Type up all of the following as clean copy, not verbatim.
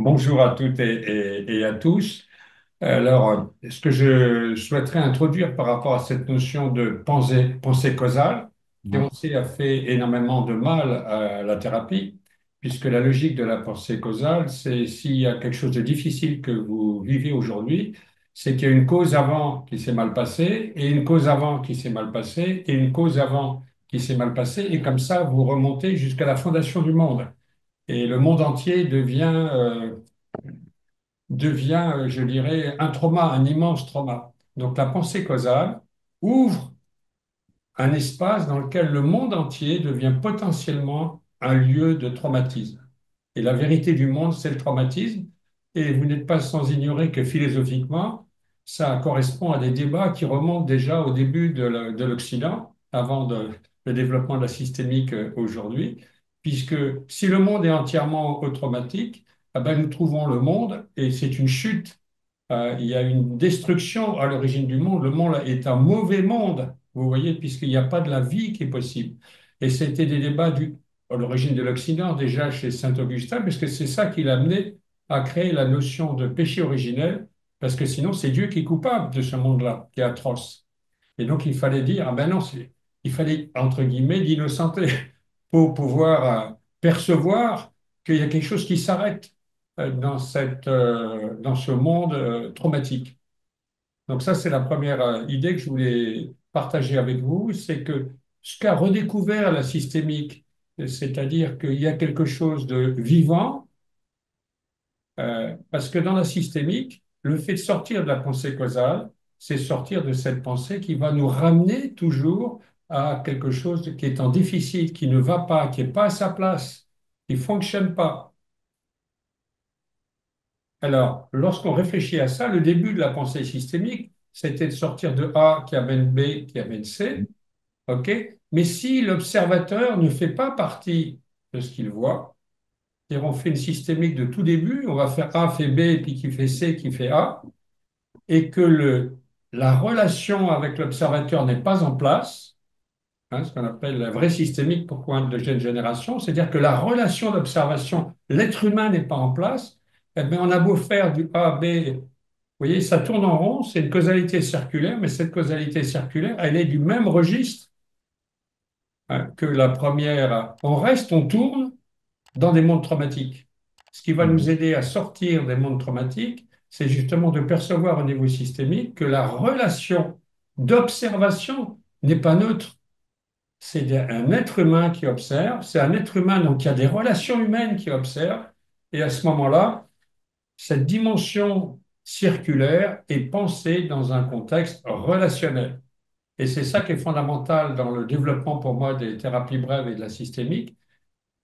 Bonjour à toutes et à tous. Alors, ce que je souhaiterais introduire par rapport à cette notion de pensée causale, qui Mhm. on sait a fait énormément de mal à la thérapie, puisque la logique de la pensée causale, c'est s'il y a quelque chose de difficile que vous vivez aujourd'hui, c'est qu'il y a une cause avant qui s'est mal passée, et une cause avant qui s'est mal passée, et une cause avant qui s'est mal passée, et comme ça, vous remontez jusqu'à la fondation du monde. Et le monde entier devient, je dirais, un trauma, un immense trauma. Donc la pensée causale ouvre un espace dans lequel le monde entier devient potentiellement un lieu de traumatisme. Et la vérité du monde, c'est le traumatisme. Et vous n'êtes pas sans ignorer que philosophiquement, ça correspond à des débats qui remontent déjà au début de l'Occident, avant le développement de la systémique aujourd'hui, puisque si le monde est entièrement traumatique, eh ben, nous trouvons le monde et c'est une chute. Il y a une destruction à l'origine du monde. Le monde est un mauvais monde, vous voyez, puisqu'il n'y a pas de la vie qui est possible. Et c'était des débats à l'origine de l'Occident, déjà chez Saint-Augustin, puisque c'est ça qui l'a amené à créer la notion de péché originel, parce que sinon c'est Dieu qui est coupable de ce monde-là, qui est atroce. Et donc il fallait dire, ah ben non, il fallait, entre guillemets, l'innocenter pour pouvoir percevoir qu'il y a quelque chose qui s'arrête dans ce monde traumatique. Donc ça, c'est la première idée que je voulais partager avec vous, c'est que ce qu'a redécouvert la systémique, c'est-à-dire qu'il y a quelque chose de vivant, parce que dans la systémique, le fait de sortir de la pensée causale, c'est sortir de cette pensée qui va nous ramener toujours à quelque chose qui est en déficit, qui ne va pas, qui n'est pas à sa place, qui ne fonctionne pas. Alors, lorsqu'on réfléchit à ça, le début de la pensée systémique, c'était de sortir de A qui amène B qui amène C, OK? Mais si l'observateur ne fait pas partie de ce qu'il voit, c'est-à-dire on fait une systémique de tout début, on va faire A fait B, puis qui fait C, qui fait A, et que la relation avec l'observateur n'est pas en place, ce qu'on appelle la vraie systémique pour point de jeune génération, c'est-à-dire que la relation d'observation, l'être humain n'est pas en place, eh bien, on a beau faire du A, B, vous voyez, ça tourne en rond, c'est une causalité circulaire, mais cette causalité circulaire, elle est du même registre que la première. On reste, on tourne dans des mondes traumatiques. Ce qui va nous Mhm. aider à sortir des mondes traumatiques, c'est justement de percevoir au niveau systémique que la relation d'observation n'est pas neutre. C'est un être humain qui observe, c'est un être humain, donc il y a des relations humaines qui observent, et à ce moment-là, cette dimension circulaire est pensée dans un contexte relationnel. Et c'est ça qui est fondamental dans le développement pour moi des thérapies brèves et de la systémique,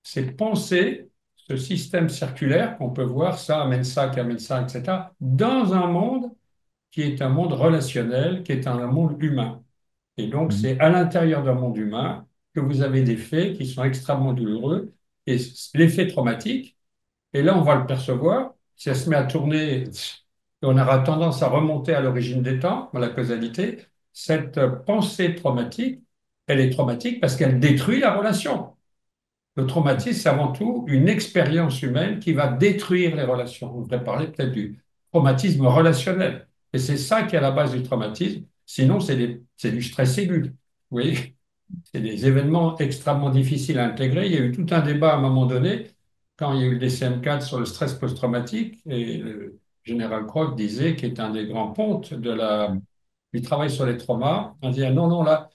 c'est de penser ce système circulaire qu'on peut voir, ça amène ça, qui amène ça, etc., dans un monde qui est un monde relationnel, qui est un monde humain. Et donc, Mhm. c'est à l'intérieur d'un monde humain que vous avez des faits qui sont extrêmement douloureux. Et l'effet traumatique, et là, on va le percevoir, si elle se met à tourner, on aura tendance à remonter à l'origine des temps, à la causalité. Cette pensée traumatique, elle est traumatique parce qu'elle détruit la relation. Le traumatisme, c'est avant tout une expérience humaine qui va détruire les relations. On devrait parler peut-être du traumatisme relationnel. Et c'est ça qui est à la base du traumatisme. Sinon, c'est du stress aigu. Vous voyez, c'est des événements extrêmement difficiles à intégrer. Il y a eu tout un débat à un moment donné, quand il y a eu le DCM4 sur le stress post-traumatique, et le général Croc disait, qui est un des grands pontes du travail sur les traumas, on dit, ah non, non, là,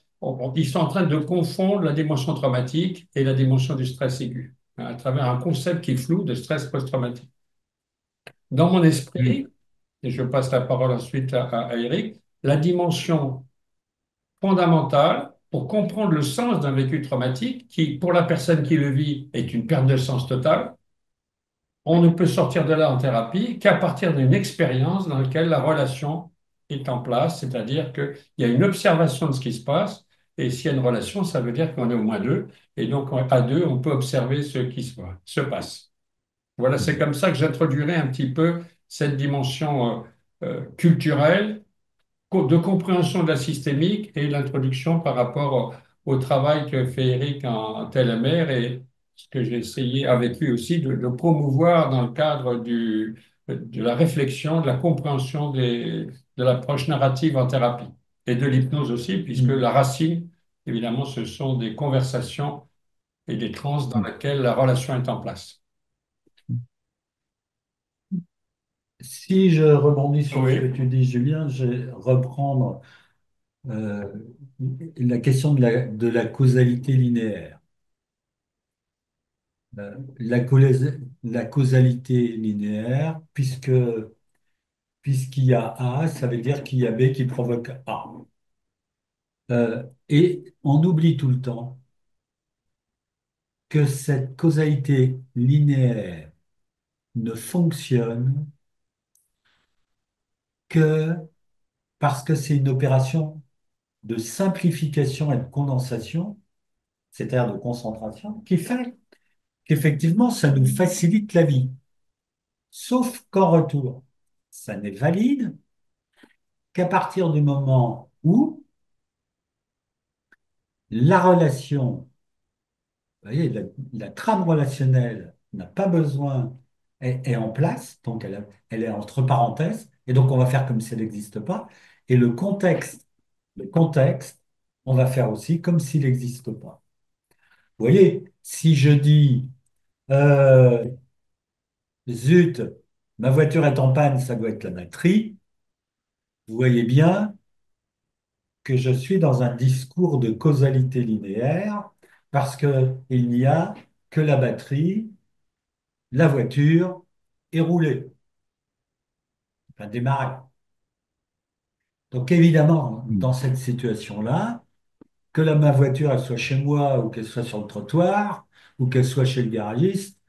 ils sont en train de confondre la dimension traumatique et la dimension du stress aigu, à travers un concept qui est flou de stress post-traumatique. Dans mon Mhm. esprit, et je passe la parole ensuite à Eric, la dimension fondamentale pour comprendre le sens d'un vécu traumatique, qui, pour la personne qui le vit, est une perte de sens totale, on ne peut sortir de là en thérapie qu'à partir d'une expérience dans laquelle la relation est en place, c'est-à-dire qu'il y a une observation de ce qui se passe, et s'il y a une relation, ça veut dire qu'on est au moins deux, et donc à deux, on peut observer ce qui se passe. Voilà, c'est comme ça que j'introduirai un petit peu cette dimension culturelle, de compréhension de la systémique et l'introduction par rapport au travail que fait Eric en TLMR ce que j'ai essayé avec lui aussi de promouvoir dans le cadre de la réflexion, de la compréhension de l'approche narrative en thérapie et de l'hypnose aussi, puisque Mm. la racine, évidemment, ce sont des conversations et des transes dans Mm. lesquelles la relation est en place. Si je rebondis sur ce que Oui, tu dis, Julien, je vais reprendre euh, la question de la causalité linéaire. La causalité linéaire, puisqu'il y a A, ça veut dire qu'il y a B qui provoque A. Et on oublie tout le temps que cette causalité linéaire ne fonctionne que parce que c'est une opération de simplification et de condensation, c'est-à-dire de concentration, qui fait qu'effectivement, ça nous facilite la vie. Sauf qu'en retour, ça n'est valide qu'à partir du moment où la relation, vous voyez, la trame relationnelle n'a pas besoin, est en place, donc elle est entre parenthèses, et donc on va faire comme si elle n'existe pas. Et le contexte, on va faire aussi comme s'il n'existe pas. Vous voyez, si je dis, euh, zut, ma voiture est en panne, ça doit être la batterie, vous voyez bien que je suis dans un discours de causalité linéaire parce qu'il n'y a que la batterie, la voiture et rouler, enfin démarrer. Donc évidemment, dans cette situation-là, ma voiture elle soit chez moi ou qu'elle soit sur le trottoir ou qu'elle soit chez le garagiste,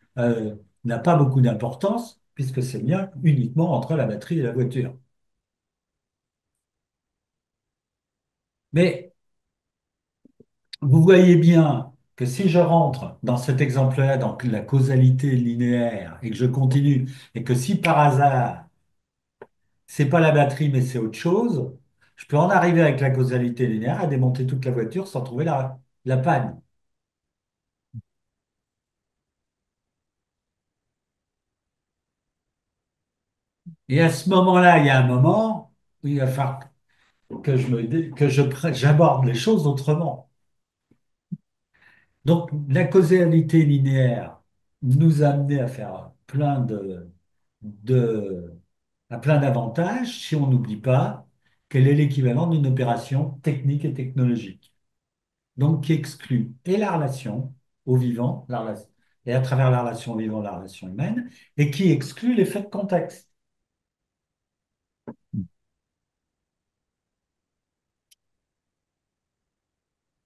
n'a pas beaucoup d'importance puisque c'est bien uniquement entre la batterie et la voiture. Mais vous voyez bien que si je rentre dans cet exemple-là, dans la causalité linéaire, et que je continue, et que si par hasard, c'est pas la batterie, mais c'est autre chose, je peux en arriver avec la causalité linéaire à démonter toute la voiture sans trouver la panne. Et à ce moment-là, il y a un moment où il va falloir j'aborde les choses autrement. Donc, la causalité linéaire nous a amené à faire de a plein d'avantages si on n'oublie pas qu'elle est l'équivalent d'une opération technique et technologique. Donc, qui exclut et la relation au vivant, et à travers la relation au vivant, la relation humaine, et qui exclut l'effet de contexte.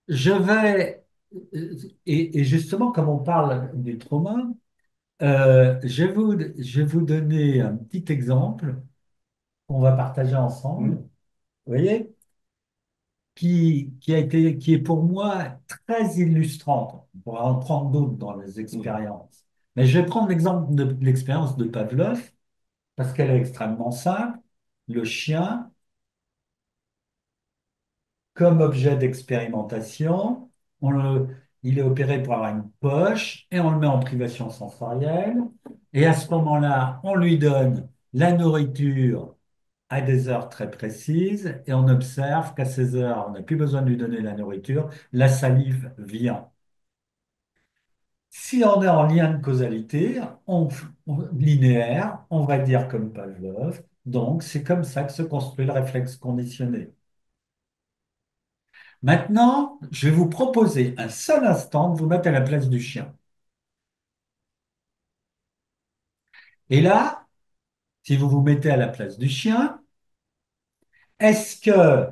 Je vais, et justement, comme on parle du trauma, je vais vous donner un petit exemple qu'on va partager ensemble. Vous voyez? Qui est pour moi très illustrante. On pourra en prendre d'autres dans les expériences. Mais je vais prendre l'exemple de l'expérience de Pavlov, parce qu'elle est extrêmement simple. Le chien, comme objet d'expérimentation, il est opéré pour avoir une poche et on le met en privation sensorielle. Et à ce moment-là, on lui donne la nourriture à des heures très précises et on observe qu'à ces heures, on n'a plus besoin de lui donner la nourriture, la salive vient. Si on est en lien de causalité, linéaire, on va dire comme Pavlov, donc c'est comme ça que se construit le réflexe conditionné. Maintenant, je vais vous proposer un seul instant de vous mettre à la place du chien. Et là, si vous vous mettez à la place du chien, est-ce que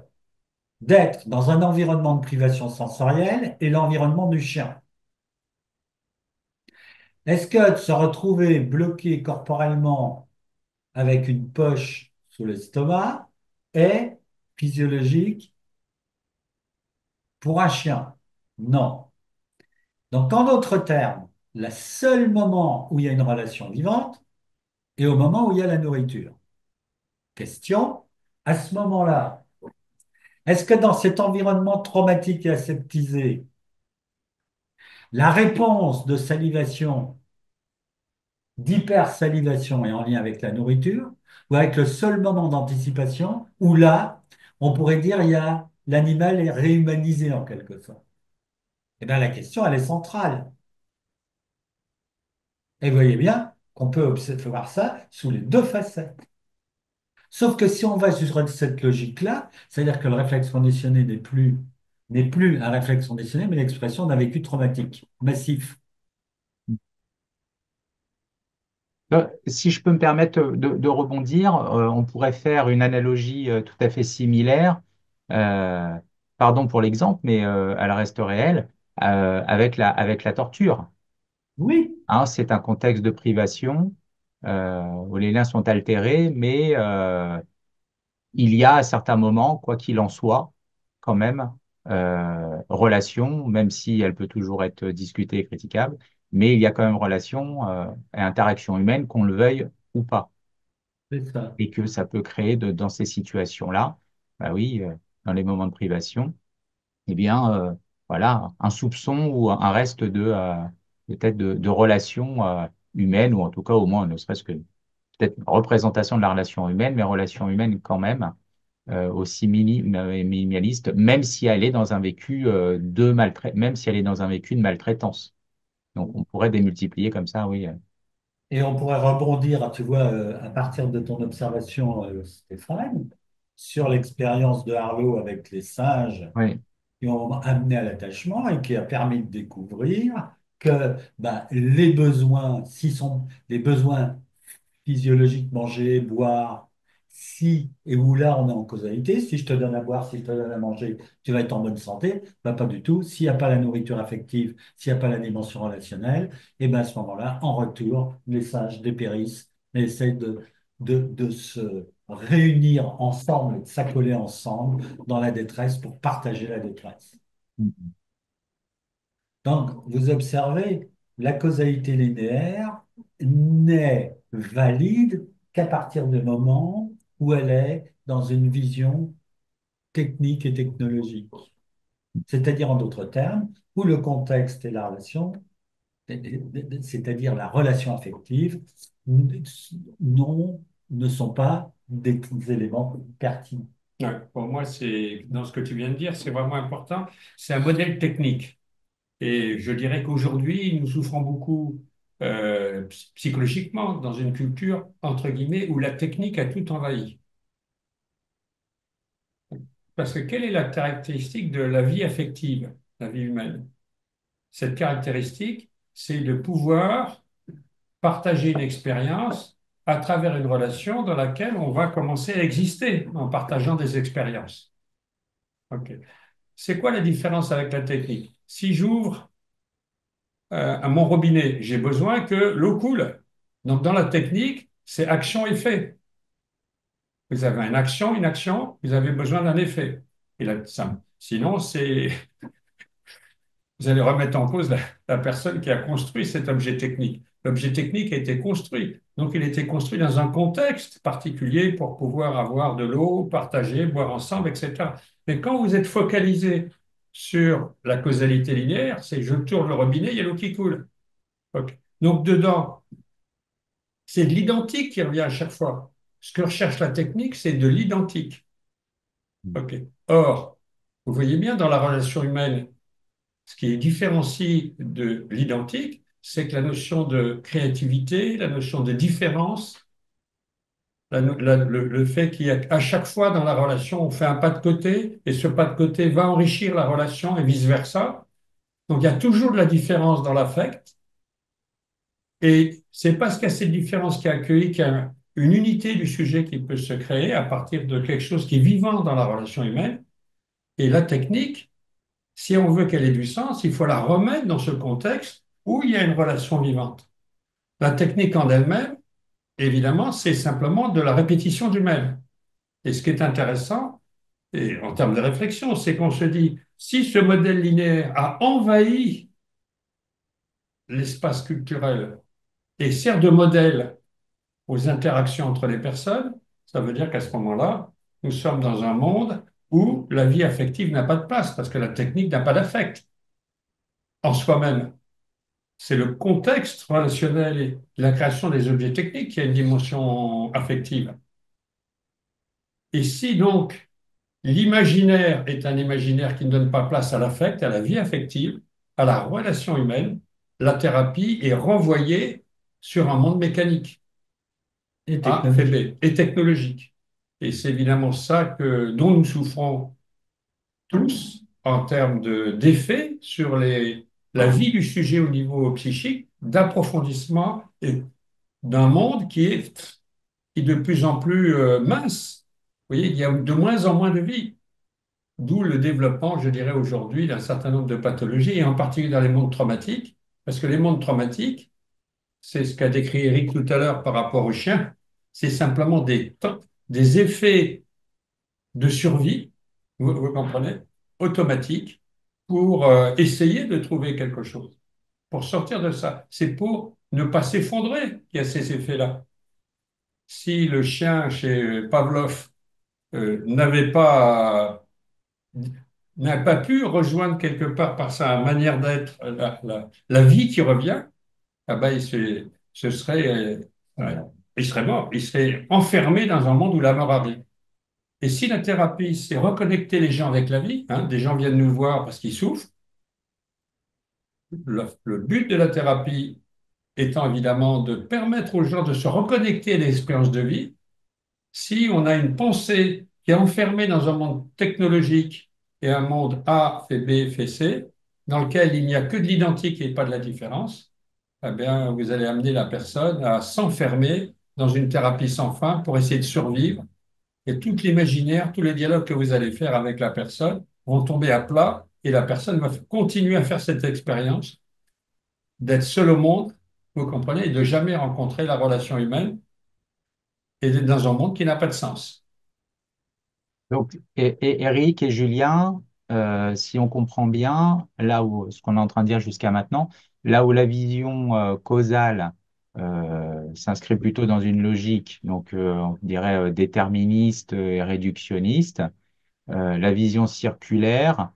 d'être dans un environnement de privation sensorielle est l'environnement du chien? Est-ce que de se retrouver bloqué corporellement avec une poche sous l'estomac est physiologique pour un chien? Non. Donc, en d'autres termes, le seul moment où il y a une relation vivante est au moment où il y a la nourriture. Question, à ce moment-là, est-ce que dans cet environnement traumatique et aseptisé, La réponse de salivation, d'hypersalivation est en lien avec la nourriture, ou avec le seul moment d'anticipation, où là, on pourrait dire l'animal est réhumanisé en quelque sorte. Eh bien, la question, elle est centrale. Et vous voyez bien qu'on peut voir ça sous les deux facettes. Sauf que si on va sur cette logique-là, c'est-à-dire que le réflexe conditionné n'est plus un réflexe conditionné, mais l'expression d'un vécu traumatique massif. Si je peux me permettre de rebondir, on pourrait faire une analogie tout à fait similaire, euh, pardon pour l'exemple, mais elle reste réelle, avec la torture. Oui, Hein, c'est un contexte de privation où les liens sont altérés, mais il y a à certains moments, quoi qu'il en soit, quand même, relation, même si elle peut toujours être discutée et critiquable, mais il y a quand même relation et interaction humaine, qu'on le veuille ou pas. c'est ça. Et que ça peut créer dans ces situations-là, bah oui, dans les moments de privation, eh bien, voilà, un soupçon ou un reste peut-être de relations humaines, ou en tout cas au moins ne serait-ce que peut-être une représentation de la relation humaine, mais relation humaine quand même, aussi minimaliste, même si elle est dans un vécu même si elle est dans un vécu de maltraitance. Donc on pourrait démultiplier comme ça, oui. Et on pourrait rebondir, tu vois, à partir de ton observation, Stéphane, sur l'expérience de Harlow avec les singes Oui. qui ont amené à l'attachement et qui a permis de découvrir que ben, les besoins, s'ils sont les besoins physiologique, manger, boire, si et où là on est en causalité, si je te donne à boire, si je te donne à manger, tu vas être en bonne santé, bah, pas du tout. S'il n'y a pas la nourriture affective, s'il n'y a pas la dimension relationnelle, et ben à ce moment-là, en retour, les singes dépérissent et essayent de se réunir ensemble, de s'accoler ensemble dans la détresse pour partager la détresse. Donc, vous observez, la causalité linéaire n'est valide qu'à partir du moment où elle est dans une vision technique et technologique. C'est-à-dire, en d'autres termes, où le contexte et la relation, c'est-à-dire la relation affective, non, ne sont pas des éléments pertinents. Ouais, pour moi, c'est dans ce que tu viens de dire, c'est vraiment important. C'est un modèle technique. Et je dirais qu'aujourd'hui, nous souffrons beaucoup psychologiquement dans une culture, entre guillemets, où la technique a tout envahi. Parce que quelle est la caractéristique de la vie affective, la vie humaine? Cette caractéristique, c'est de pouvoir partager une expérience à travers une relation dans laquelle on va commencer à exister en partageant des expériences. Ok. C'est quoi la différence avec la technique? Si j'ouvre à mon robinet, j'ai besoin que l'eau coule. Donc dans la technique, c'est action-effet. Vous avez une action, vous avez besoin d'un effet. Et là, sinon, vous allez remettre en cause la personne qui a construit cet objet technique. L'objet technique a été construit. Donc, il a été construit dans un contexte particulier pour pouvoir avoir de l'eau, partager, boire ensemble, etc. Mais quand vous êtes focalisé sur la causalité linéaire, c'est je tourne le robinet, il y a l'eau qui coule. Ok. Donc, dedans, c'est de l'identique qui revient à chaque fois. Ce que recherche la technique, c'est de l'identique. Ok. Or, vous voyez bien dans la relation humaine, ce qui est différencie de l'identique, c'est que la notion de créativité, la notion de différence, le fait qu'il y a à chaque fois dans la relation, on fait un pas de côté et ce pas de côté va enrichir la relation et vice-versa. Donc il y a toujours de la différence dans l'affect et c'est parce qu'il y a cette différence qui est accueillie qu'il y a une unité du sujet qui peut se créer à partir de quelque chose qui est vivant dans la relation humaine. Et la technique, si on veut qu'elle ait du sens, il faut la remettre dans ce contexte où il y a une relation vivante. La technique en elle-même, évidemment, c'est simplement de la répétition du même. Et ce qui est intéressant, et en termes de réflexion, c'est qu'on se dit, si ce modèle linéaire a envahi l'espace culturel et sert de modèle aux interactions entre les personnes, ça veut dire qu'à ce moment-là, nous sommes dans un monde où la vie affective n'a pas de place, parce que la technique n'a pas d'affect. en soi-même. C'est le contexte relationnel et la création des objets techniques qui a une dimension affective. Et si donc l'imaginaire est un imaginaire qui ne donne pas place à l'affect, à la vie affective, à la relation humaine, la thérapie est renvoyée sur un monde mécanique, Et A fait technologique. B, et technologique. Et c'est évidemment ça dont nous souffrons tous en termes d'effet sur la vie du sujet au niveau psychique, d'approfondissement et d'un monde qui est de plus en plus mince. Vous voyez, il y a de moins en moins de vie. D'où le développement, je dirais aujourd'hui, d'un certain nombre de pathologies, et en particulier dans les mondes traumatiques, parce que les mondes traumatiques, c'est ce qu'a décrit Eric tout à l'heure par rapport aux chiens, c'est simplement des effets de survie, vous comprenez, automatiques, pour essayer de trouver quelque chose, pour sortir de ça. C'est pour ne pas s'effondrer qu'il y a ces effets-là. Si le chien chez Pavlov n'avait pas n'a pas pu rejoindre quelque part par sa manière d'être la vie qui revient, ah ben, ce serait, il serait mort, il serait enfermé dans un monde où la mort arrive. Et si la thérapie, c'est reconnecter les gens avec la vie, hein, des gens viennent nous voir parce qu'ils souffrent, le but de la thérapie étant évidemment de permettre aux gens de se reconnecter à l'expérience de vie. Si on a une pensée qui est enfermée dans un monde technologique et un monde A fait B fait C, dans lequel il n'y a que de l'identique et pas de la différence, eh bien, vous allez amener la personne à s'enfermer dans une thérapie sans fin pour essayer de survivre. Et tout l'imaginaire, tous les dialogues que vous allez faire avec la personne vont tomber à plat et la personne va continuer à faire cette expérience d'être seule au monde, vous comprenez, et de jamais rencontrer la relation humaine et d'être dans un monde qui n'a pas de sens. Donc, et Eric et Julien, si on comprend bien, là où ce qu'on est en train de dire jusqu'à maintenant, là où la vision causale s'inscrit plutôt dans une logique, donc on dirait déterministe et réductionniste, la vision circulaire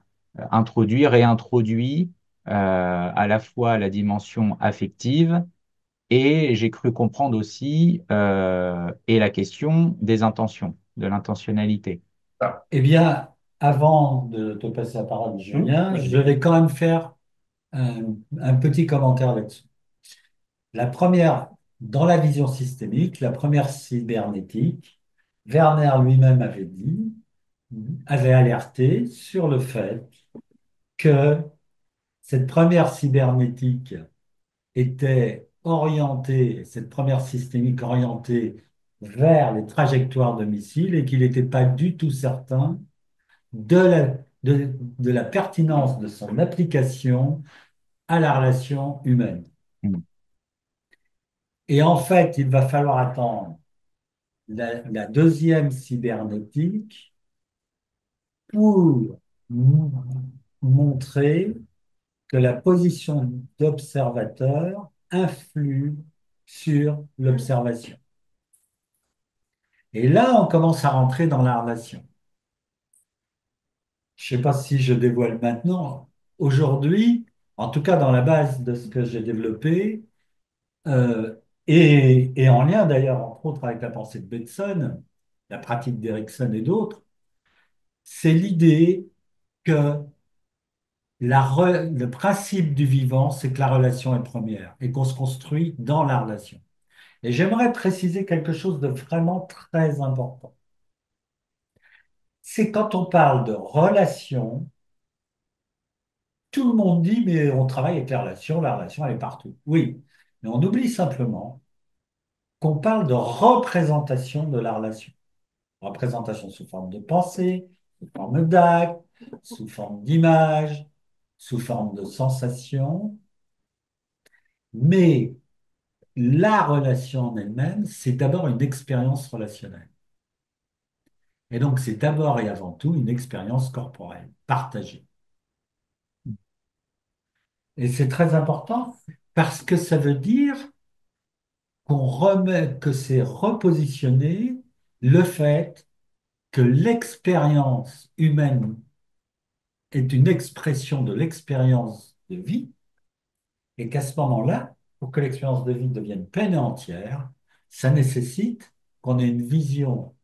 introduit, réintroduit à la fois la dimension affective et j'ai cru comprendre aussi et la question des intentions, de l'intentionnalité. Ah. Eh bien, avant de te passer la parole, Julien, je Vas-y. vais quand même faire un petit commentaire là-dessus. La première, dans la vision systémique, la première cybernétique, Werner lui-même avait alerté sur le fait que cette première cybernétique était orientée, cette première systémique orientée vers les trajectoires de missiles et qu'il n'était pas du tout certain de de la pertinence de son application à la relation humaine. Mm. Et en fait, il va falloir attendre la deuxième cybernétique pour montrer que la position d'observateur influe sur l'observation. Et là, on commence à rentrer dans la relation. Je ne sais pas si je dévoile maintenant. Aujourd'hui, en tout cas dans la base de ce que j'ai développé, euh, et en lien d'ailleurs, entre autres, avec la pensée de Bateson, la pratique d'Erickson et d'autres, c'est l'idée que le principe du vivant, c'est que la relation est première et qu'on se construit dans la relation. Et j'aimerais préciser quelque chose de vraiment très important. C'est quand on parle de relation, tout le monde dit, mais on travaille avec la relation, elle est partout. Oui, mais on oublie simplement qu'on parle de représentation de la relation. Représentation sous forme de pensée, sous forme d'acte, sous forme d'image, sous forme de sensation. Mais la relation en elle-même, c'est d'abord une expérience relationnelle. Et donc, c'est d'abord et avant tout une expérience corporelle, partagée. Et c'est très important parce que ça veut dire qu'on remet, que c'est repositionner le fait que l'expérience humaine est une expression de l'expérience de vie Et qu'à ce moment-là, pour que l'expérience de vie devienne pleine et entière, ça nécessite qu'on ait une vision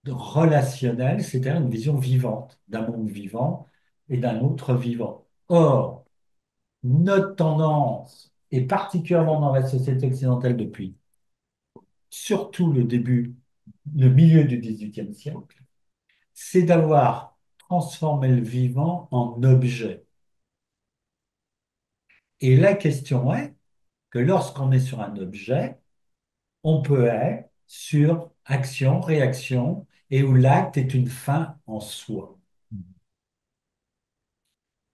relationnelle, c'est-à-dire une vision vivante d'un monde vivant et d'un autre vivant. Or, notre tendance, et particulièrement dans la société occidentale depuis surtout le milieu du XVIIIe siècle, c'est d'avoir transformé le vivant en objet. Et la question est que lorsqu'on est sur un objet, on peut être sur action, réaction, et où l'acte est une fin en soi.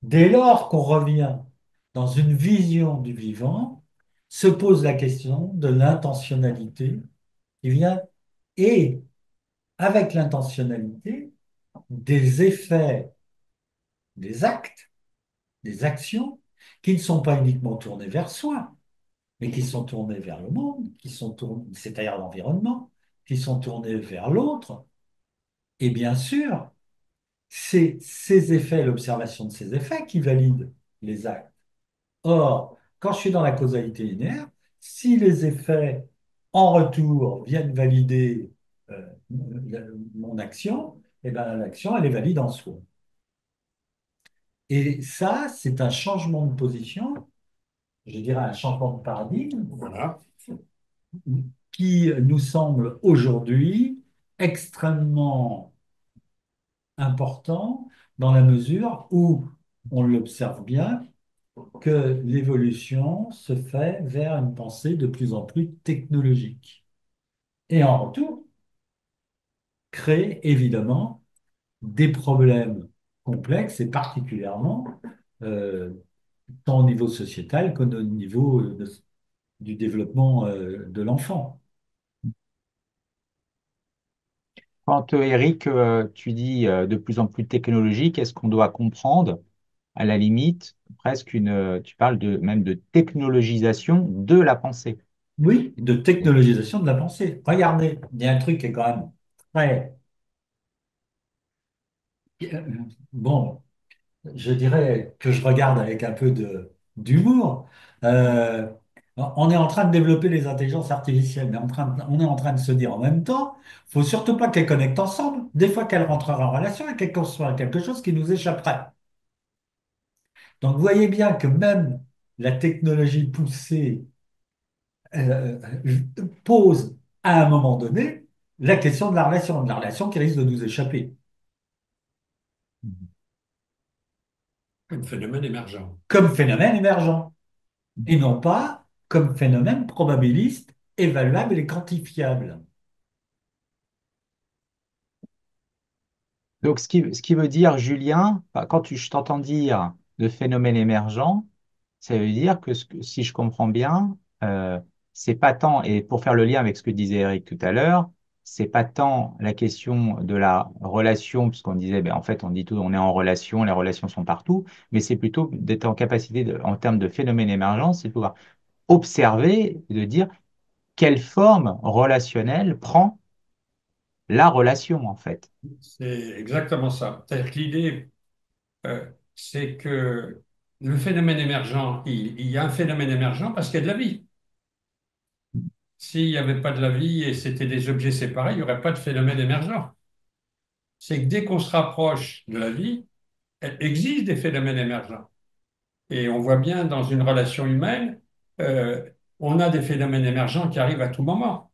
Dès lors qu'on revient dans une vision du vivant, se pose la question de l'intentionnalité qui vient, et avec l'intentionnalité, des effets, des actes, des actions qui ne sont pas uniquement tournés vers soi, mais qui sont tournés vers le monde, c'est-à-dire l'environnement, qui sont tournés vers l'autre. Et bien sûr, c'est ces effets, l'observation de ces effets qui valident les actes. Or, quand je suis dans la causalité linéaire, si les effets en retour viennent valider mon action, eh ben, l'action, elle est valide en soi. Et ça, c'est un changement de position, je dirais un changement de paradigme, Voilà. qui nous semble aujourd'hui extrêmement important dans la mesure où on l'observe bien que l'évolution se fait vers une pensée de plus en plus technologique. Et en retour, crée évidemment des problèmes complexes et particulièrement euh, tant au niveau sociétal qu'au niveau du développement de l'enfant. Quand Eric, tu dis de plus en plus technologique, est-ce qu'on doit comprendre, à la limite, presque tu parles même de technologisation de la pensée. Oui, de technologisation de la pensée. Regardez, il y a un truc qui est quand même très... euh, Bon, je dirais que je regarde avec un peu d'humour. Euh, on est en train de développer les intelligences artificielles, mais on est en train de se dire en même temps, faut surtout pas qu'elles connectent ensemble. Des fois qu'elles rentreraient en relation et qu'elles construisent quelque chose qui nous échapperait. Donc, vous voyez bien que même la technologie poussée euh, pose à un moment donné la question de la relation qui risque de nous échapper, Un phénomène émergent. comme phénomène émergent, et non pas comme phénomène probabiliste, évaluable et quantifiable. Donc, ce qui veut dire, Julien, bah, quand je t'entends dire de phénomène émergent, ça veut dire si je comprends bien, c'est pas tant, et pour faire le lien avec ce que disait Eric tout à l'heure, c'est pas tant la question de la relation, puisqu'on disait, ben, en fait, on dit tout, on est en relation, les relations sont partout, mais c'est plutôt d'être en capacité, en termes de phénomène émergent, c'est de pouvoir observer et de dire quelle forme relationnelle prend la relation, en fait. C'est exactement ça. C'est-à-dire que l'idée, c'est que le phénomène émergent, il y a un phénomène émergent parce qu'il y a de la vie. S'il n'y avait pas de la vie et c'était des objets séparés, il n'y aurait pas de phénomène émergent. C'est que dès qu'on se rapproche de la vie, il existe des phénomènes émergents. Et on voit bien dans une relation humaine, euh, on a des phénomènes émergents qui arrivent à tout moment.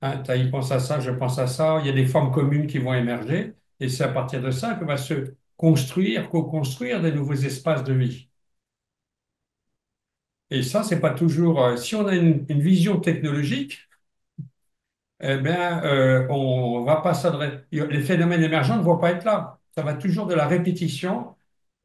Hein, il pense à ça, je pense à ça, il y a des formes communes qui vont émerger, et c'est à partir de ça que va se construire, co-construire des nouveaux espaces de vie. Et ça, c'est pas toujours. Si on a une vision technologique, eh bien, on va pas s'adresser. Les phénomènes émergents ne vont pas être là. Ça va toujours de la répétition.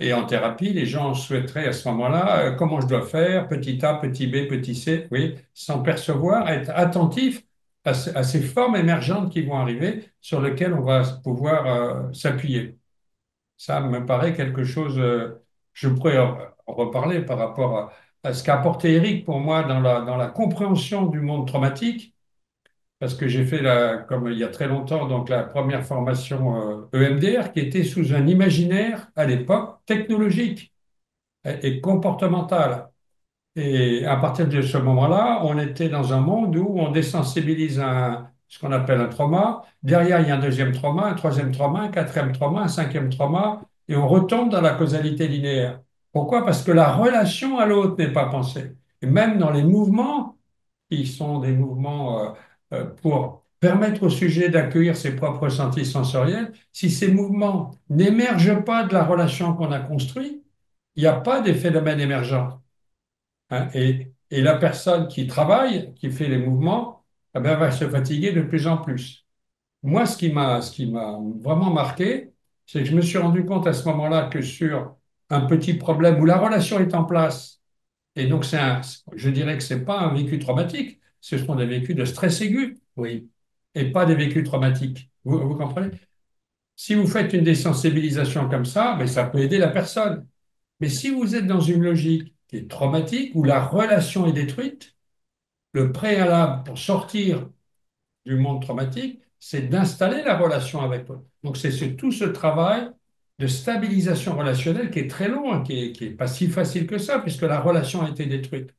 Et en thérapie, les gens souhaiteraient à ce moment-là, comment je dois faire, petit a, petit b, petit c, oui, sans percevoir, être attentif à ces formes émergentes qui vont arriver, sur lesquelles on va pouvoir s'appuyer. Ça me paraît quelque chose, je pourrais en reparler par rapport à ce qu'a apporté Eric pour moi dans la compréhension du monde traumatique, parce que j'ai fait, comme il y a très longtemps, donc la première formation EMDR, qui était sous un imaginaire à l'époque technologique et comportemental. Et à partir de ce moment-là, on était dans un monde où on désensibilise ce qu'on appelle un trauma. Derrière, il y a un deuxième trauma, un troisième trauma, un quatrième trauma, un cinquième trauma, et on retombe dans la causalité linéaire. Pourquoi? Parce que la relation à l'autre n'est pas pensée. Et même dans les mouvements, qui sont des mouvements pour permettre au sujet d'accueillir ses propres ressentis sensoriels, si ces mouvements n'émergent pas de la relation qu'on a construite, il n'y a pas des phénomènes émergents. Hein. Et la personne qui travaille, qui fait les mouvements, eh ben, va se fatiguer de plus en plus. Moi, ce qui m'a vraiment marqué, c'est que je me suis rendu compte à ce moment-là que sur un petit problème où la relation est en place, et donc je dirais que c'est pas un vécu traumatique, ce sont des vécus de stress aigu, oui, et pas des vécus traumatiques. Vous comprenez? Si vous faites une désensibilisation comme ça, ben, ça peut aider la personne. Mais si vous êtes dans une logique qui est traumatique, où la relation est détruite, le préalable pour sortir du monde traumatique, c'est d'installer la relation avec eux. Donc c'est tout ce travail de stabilisation relationnelle qui est très long, hein, qui est pas si facile que ça, puisque la relation a été détruite.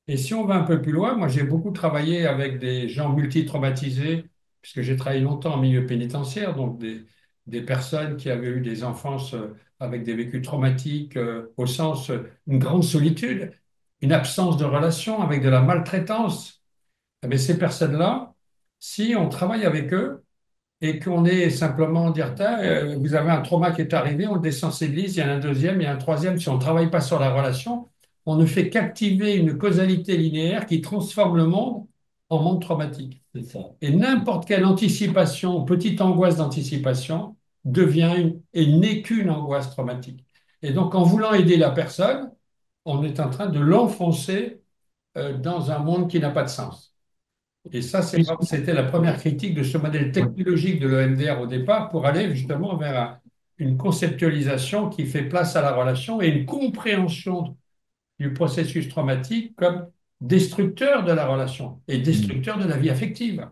Et si on va un peu plus loin, moi j'ai beaucoup travaillé avec des gens multitraumatisés, puisque j'ai travaillé longtemps en milieu pénitentiaire, donc des personnes qui avaient eu des enfances avec des vécus traumatiques, au sens une grande solitude, une absence de relation, avec de la maltraitance. Eh bien, ces personnes-là, si on travaille avec eux, et qu'on est simplement dire, tiens, vous avez un trauma qui est arrivé, on le désensibilise, il y en a un deuxième, il y a un troisième. Si on ne travaille pas sur la relation, on ne fait qu'activer une causalité linéaire qui transforme le monde en monde traumatique. C'est ça. Et n'importe quelle anticipation, petite angoisse d'anticipation, devient et n'est qu'une angoisse traumatique. Et donc, en voulant aider la personne, on est en train de l'enfoncer dans un monde qui n'a pas de sens. Et ça, c'était la première critique de ce modèle Oui. technologique de l'EMDR au départ pour aller justement vers une conceptualisation qui fait place à la relation et une compréhension du processus traumatique comme destructeur de la relation et Mm. destructeur de la vie affective.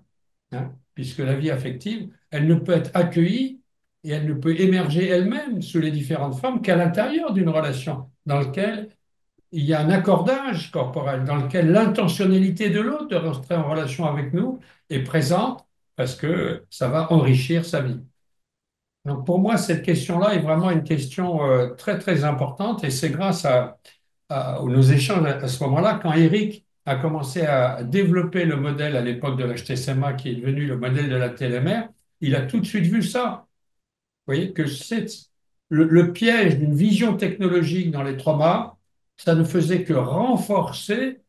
Hein, puisque la vie affective, elle ne peut être accueillie et elle ne peut émerger elle-même sous les différentes formes qu'à l'intérieur d'une relation dans laquelle il y a un accordage corporel dans lequel l'intentionnalité de l'autre de rentrer en relation avec nous est présente parce que ça va enrichir sa vie. Donc pour moi, cette question-là est vraiment une question très très importante et c'est grâce à nos échanges à ce moment-là, quand Eric a commencé à développer le modèle à l'époque de l'HTSMA qui est devenu le modèle de la TLMR, il a tout de suite vu ça. Vous voyez que c'est le piège d'une vision technologique dans les traumas, ça ne faisait que renforcer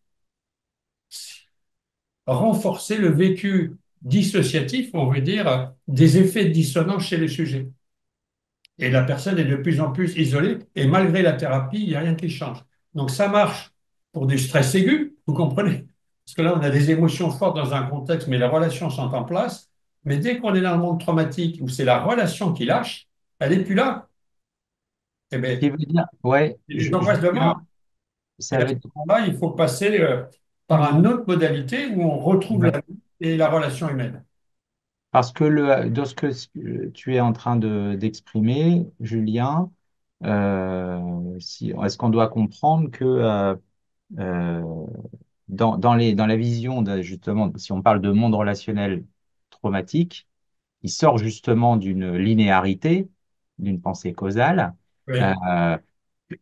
le vécu dissociatif, on veut dire, des effets dissonants chez les sujets. Et la personne est de plus en plus isolée, et malgré la thérapie, il n'y a rien qui change. Donc ça marche pour du stress aigu, vous comprenez? Parce que là, on a des émotions fortes dans un contexte, mais les relations sont en place. Mais dès qu'on est dans le monde traumatique, où c'est la relation qui lâche, elle n'est plus là. Eh Ce bien, qui veut dire, ouais, c'est des angoisses de mort. Et ça à veut ce dire, moment-là, il faut passer par une autre modalité où on retrouve ouais. la vie et la relation humaine. Parce que de ce que tu es en train d'exprimer, Julien, est-ce qu'on doit comprendre que euh, dans la vision justement, si on parle de monde relationnel traumatique, il sort justement d'une linéarité, d'une pensée causale, Oui. euh,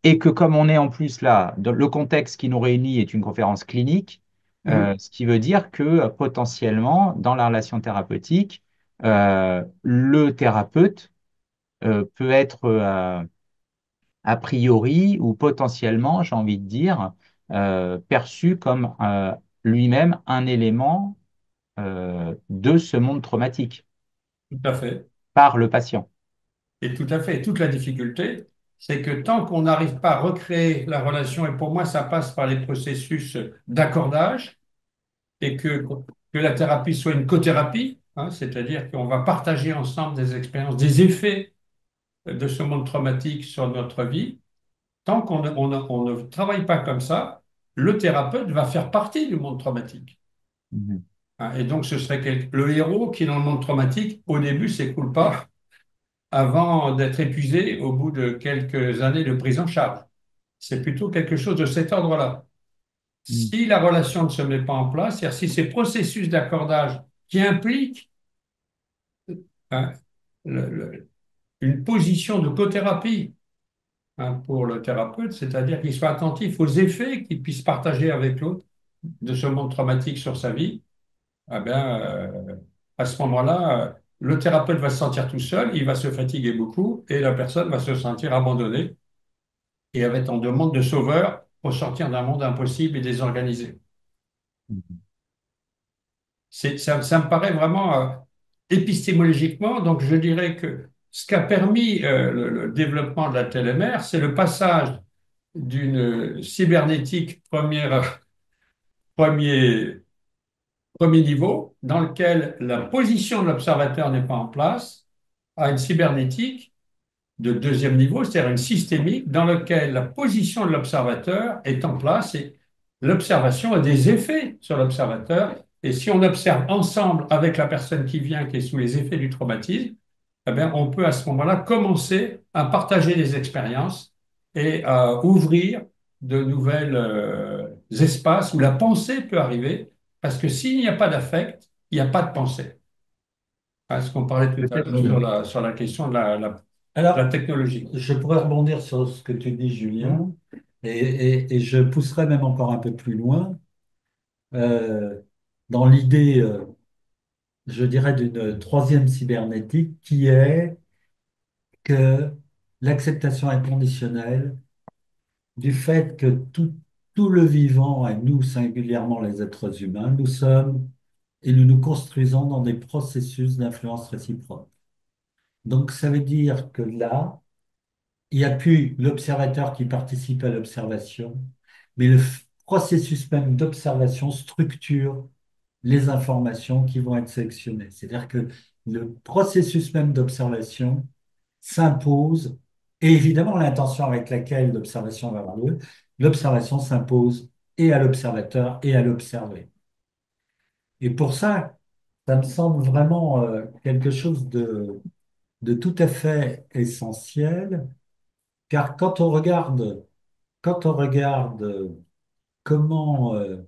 et que comme on est en plus là, le contexte qui nous réunit est une conférence clinique, Mhm. ce qui veut dire que potentiellement, dans la relation thérapeutique, le thérapeute peut être a priori ou potentiellement, j'ai envie de dire, perçu comme lui-même un élément de ce monde traumatique Tout à fait. par le patient. Et tout à fait. Et toute la difficulté, c'est que tant qu'on n'arrive pas à recréer la relation, et pour moi, ça passe par les processus d'accordage, et que la thérapie soit une cothérapie, hein, c'est-à-dire qu'on va partager ensemble des expériences, des effets de ce monde traumatique sur notre vie, tant on ne travaille pas comme ça, le thérapeute va faire partie du monde traumatique. Mhm. Hein. Et donc, ce serait le héros qui, dans le monde traumatique, au début, s'écoule pas avant d'être épuisé au bout de quelques années de prise en charge. C'est plutôt quelque chose de cet ordre-là. Mm. Si la relation ne se met pas en place, c'est-à-dire si ces processus d'accordage qui impliquent hein, le- le- une position de cothérapie pour le thérapeute, c'est-à-dire qu'il soit attentif aux effets qu'il puisse partager avec l'autre de ce monde traumatique sur sa vie, eh bien, à ce moment-là, le thérapeute va se sentir tout seul, il va se fatiguer beaucoup et la personne va se sentir abandonnée et elle va être en demande de sauveur pour sortir d'un monde impossible et désorganisé. Mm. Ça me paraît vraiment épistémologiquement, donc je dirais que ce qu'a permis le développement de la télémère, c'est le passage d'une cybernétique premier, premier niveau, dans lequel la position de l'observateur n'est pas en place, à une cybernétique de deuxième niveau, c'est-à-dire une systémique, dans lequel la position de l'observateur est en place et l'observation a des effets sur l'observateur. Et si on observe ensemble avec la personne qui vient, qui est sous les effets du traumatisme, eh bien, on peut à ce moment-là commencer à partager des expériences et à ouvrir de nouvelles espaces où la pensée peut arriver, parce que s'il n'y a pas d'affect, il n'y a pas de pensée. Hein, ce qu'on parlait tout à l'heure Oui. sur la question de la Alors, technologie. je pourrais rebondir sur ce que tu dis, Hmm. Julien, et je pousserais même encore un peu plus loin, euh, dans l'idée, je dirais, d'une troisième cybernétique qui est que l'acceptation inconditionnelle du fait que tout le vivant, et nous singulièrement les êtres humains, nous sommes et nous nous construisons dans des processus d'influence réciproque. Donc ça veut dire que là, il n'y a plus l'observateur qui participe à l'observation, mais le processus même d'observation structure les informations qui vont être sélectionnées. C'est-à-dire que le processus même d'observation s'impose, et évidemment l'intention avec laquelle l'observation va avoir lieu, l'observation s'impose et à l'observateur et à l'observé. Et pour ça, ça me semble vraiment quelque chose de tout à fait essentiel, car quand on regarde comment, euh,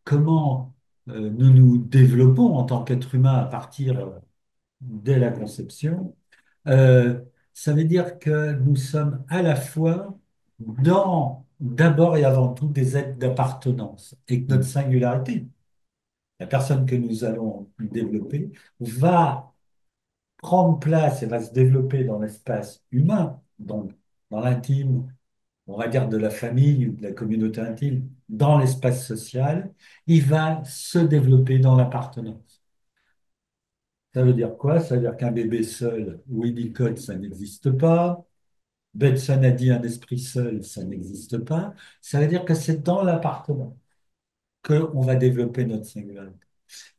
comment nous nous développons en tant qu'être humain à partir dès la conception, euh, ça veut dire que nous sommes à la fois d'abord et avant tout des êtres d'appartenance et que notre singularité, la personne que nous allons développer, va prendre place et va se développer dans l'espace humain, donc dans l'intime, on va dire de la famille ou de la communauté intime, dans l'espace social, il va se développer dans l'appartenance. Ça veut dire quoi? Ça veut dire qu'un bébé seul, Winnicott, ça n'existe pas. Benson a dit un esprit seul, ça n'existe pas. Ça veut dire que c'est dans l'appartenance qu'on va développer notre singularité.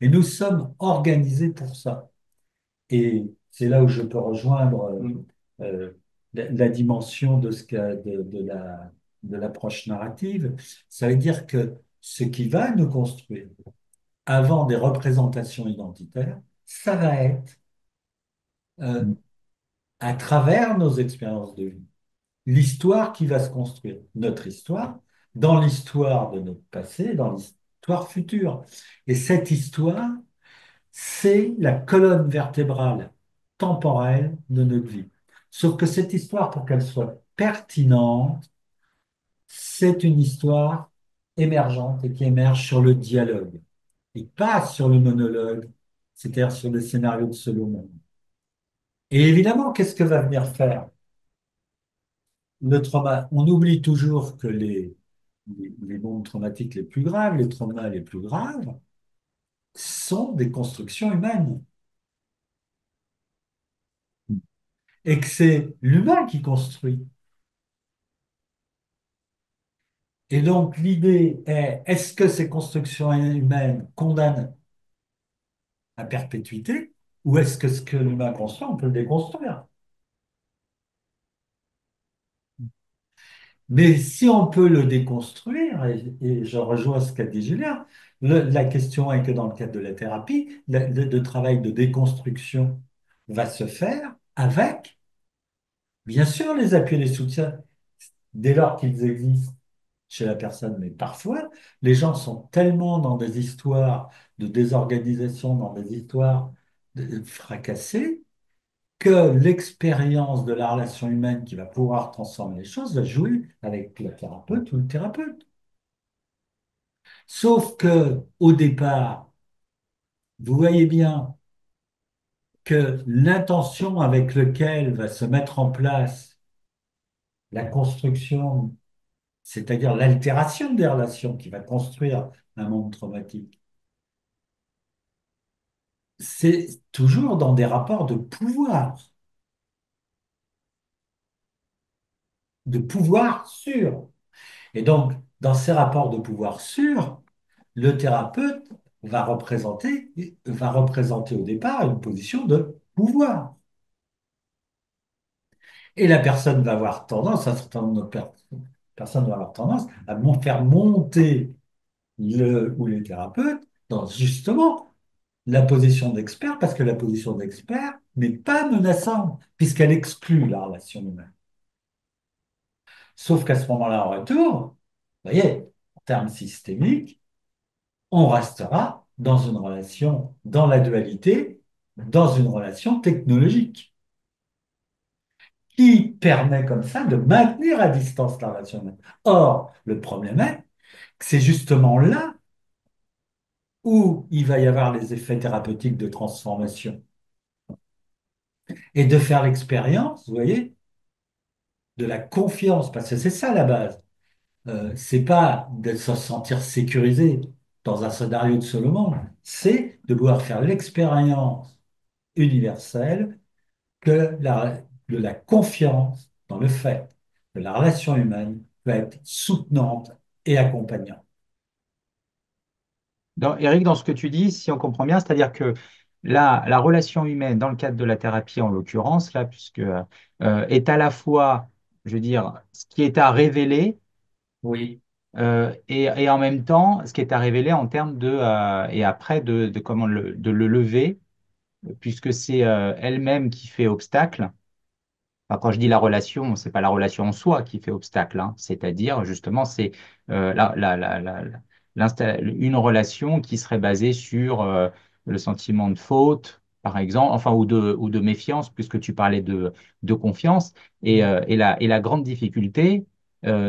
Et nous sommes organisés pour ça. Et c'est là où je peux rejoindre euh, la dimension de de l'approche narrative. Ça veut dire que ce qui va nous construire avant des représentations identitaires, ça va être euh, Mm. à travers nos expériences de vie, l'histoire qui va se construire, notre histoire, dans l'histoire de notre passé, dans l'histoire future. Et cette histoire, c'est la colonne vertébrale temporelle de notre vie. Sauf que cette histoire, pour qu'elle soit pertinente, c'est une histoire émergente et qui émerge sur le dialogue et pas sur le monologue, c'est-à-dire sur le scénario de second monde. Et évidemment, qu'est-ce que va venir faire le trauma? On oublie toujours que les mondes traumatiques les plus graves, les traumas les plus graves, sont des constructions humaines et que c'est l'humain qui construit. Et donc, l'idée est, est-ce que ces constructions humaines condamnent à perpétuité ou est-ce que ce que l'humain construit, on peut le déconstruire? Mais si on peut le déconstruire, et je rejoins ce qu'a dit Julien, la question est que dans le cadre de la thérapie, le travail de déconstruction va se faire avec, bien sûr, les appuis et les soutiens, dès lors qu'ils existent. chez la personne, mais parfois, les gens sont tellement dans des histoires de désorganisation, dans des histoires fracassées, que l'expérience de la relation humaine qui va pouvoir transformer les choses va jouer avec le thérapeute ou le thérapeute. Sauf que, au départ, vous voyez bien que l'intention avec laquelle va se mettre en place la construction, c'est-à-dire l'altération des relations qui va construire un monde traumatique, c'est toujours dans des rapports de pouvoir sûr. Et donc, dans ces rapports de pouvoir sûr, le thérapeute va représenter au départ une position de pouvoir. Et la personne va avoir tendance, un certain nombre de personnes vont avoir tendance à faire monter le ou les thérapeutes dans justement la position d'expert, parce que la position d'expert n'est pas menaçante, puisqu'elle exclut la relation humaine. Sauf qu'à ce moment-là, en retour, vous voyez, en termes systémiques, on restera dans une relation, dans la dualité, dans une relation technologique, qui permet comme ça de maintenir à distance la relation humaine. Or, le problème est que c'est justement là où il va y avoir les effets thérapeutiques de transformation et de faire l'expérience, vous voyez, de la confiance, parce que c'est ça la base. C'est pas de se sentir sécurisé dans un scénario de Solomon, c'est de pouvoir faire l'expérience universelle de la confiance dans le fait que la relation humaine peut être soutenante et accompagnante. Eric, dans ce que tu dis, si on comprend bien, c'est-à-dire que la relation humaine, dans le cadre de la thérapie en l'occurrence, là, puisque est à la fois, je veux dire, ce qui est à révéler Oui. et en même temps, ce qui est à révéler en termes et après de comment de le lever, puisque c'est elle-même qui fait obstacle. Enfin, quand je dis la relation, c'est pas la relation en soi qui fait obstacle, hein. C'est-à-dire justement c'est une relation qui serait basée sur le sentiment de faute, par exemple, enfin ou de méfiance, puisque tu parlais de confiance. Et la grande difficulté,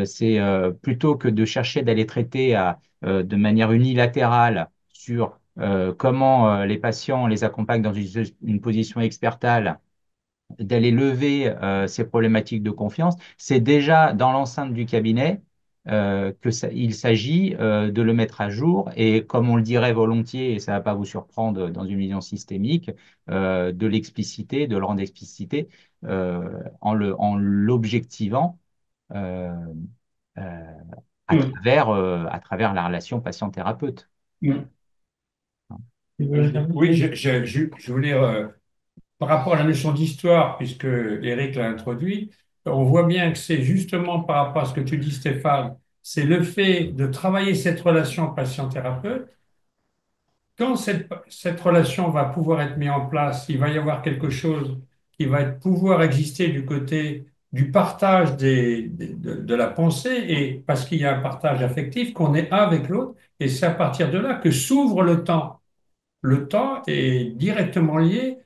c'est plutôt que de chercher d'aller traiter de manière unilatérale sur comment les patients les accompagnent dans une position expertale d'aller lever ces problématiques de confiance, c'est déjà dans l'enceinte du cabinet il s'agit de le mettre à jour et comme on le dirait volontiers, et ça ne va pas vous surprendre dans une vision systémique, de l'expliciter, de le rendre explicité en l'objectivant euh, euh, Mm. à travers la relation patient-thérapeute. Mm. Oui, je voulais, par rapport à la notion d'histoire, puisque Eric l'a introduit, on voit bien que c'est justement par rapport à ce que tu dis, Stéphane, c'est le fait de travailler cette relation patient-thérapeute. Quand cette relation va pouvoir être mise en place, il va y avoir quelque chose qui va pouvoir exister du côté du partage de la pensée, et parce qu'il y a un partage affectif, qu'on est un avec l'autre, et c'est à partir de là que s'ouvre le temps. Le temps est directement lié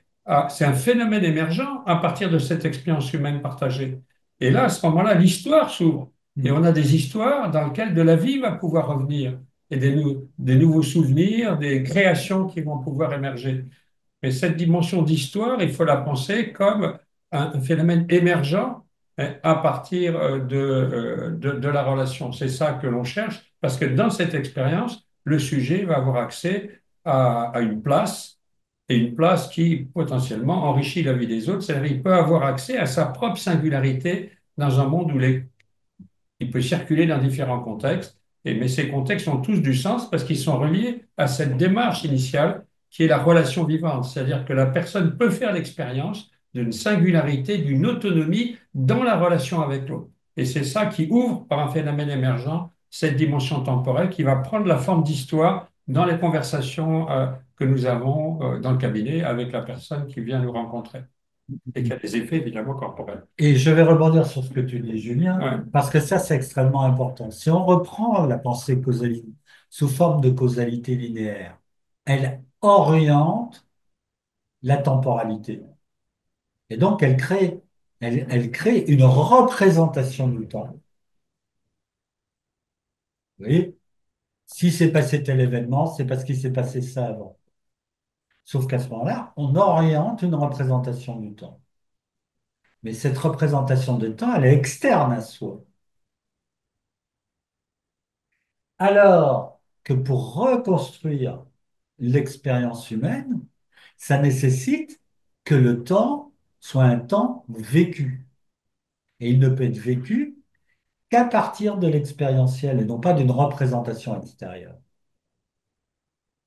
c'est un phénomène émergent à partir de cette expérience humaine partagée. Et là, à ce moment-là, l'histoire s'ouvre. Et on a des histoires dans lesquelles de la vie va pouvoir revenir, et des nouveaux souvenirs, des créations qui vont pouvoir émerger. Mais cette dimension d'histoire, il faut la penser comme un phénomène émergent à partir de la relation. C'est ça que l'on cherche, parce que dans cette expérience, le sujet va avoir accès à une place, et une place qui potentiellement enrichit la vie des autres. C'est-à-dire qu'il peut avoir accès à sa propre singularité dans un monde où il peut circuler dans différents contextes, mais ces contextes ont tous du sens parce qu'ils sont reliés à cette démarche initiale qui est la relation vivante. C'est-à-dire que la personne peut faire l'expérience d'une singularité, d'une autonomie dans la relation avec l'autre. Et c'est ça qui ouvre, par un phénomène émergent, cette dimension temporelle qui va prendre la forme d'histoire dans les conversations que nous avons dans le cabinet avec la personne qui vient nous rencontrer. et qui a des effets évidemment corporels. Et je vais rebondir sur ce que tu dis, Julien, Ouais. parce que ça, c'est extrêmement important. Si on reprend la pensée causalité sous forme de causalité linéaire, elle oriente la temporalité. Et donc, elle crée une représentation du temps. Vous voyez, si s'est passé tel événement, c'est parce qu'il s'est passé ça avant. Sauf qu'à ce moment-là, on oriente une représentation du temps. Mais cette représentation du temps, elle est externe à soi. Alors que pour reconstruire l'expérience humaine, ça nécessite que le temps soit un temps vécu. Et il ne peut être vécu qu'à partir de l'expérientiel et non pas d'une représentation extérieure.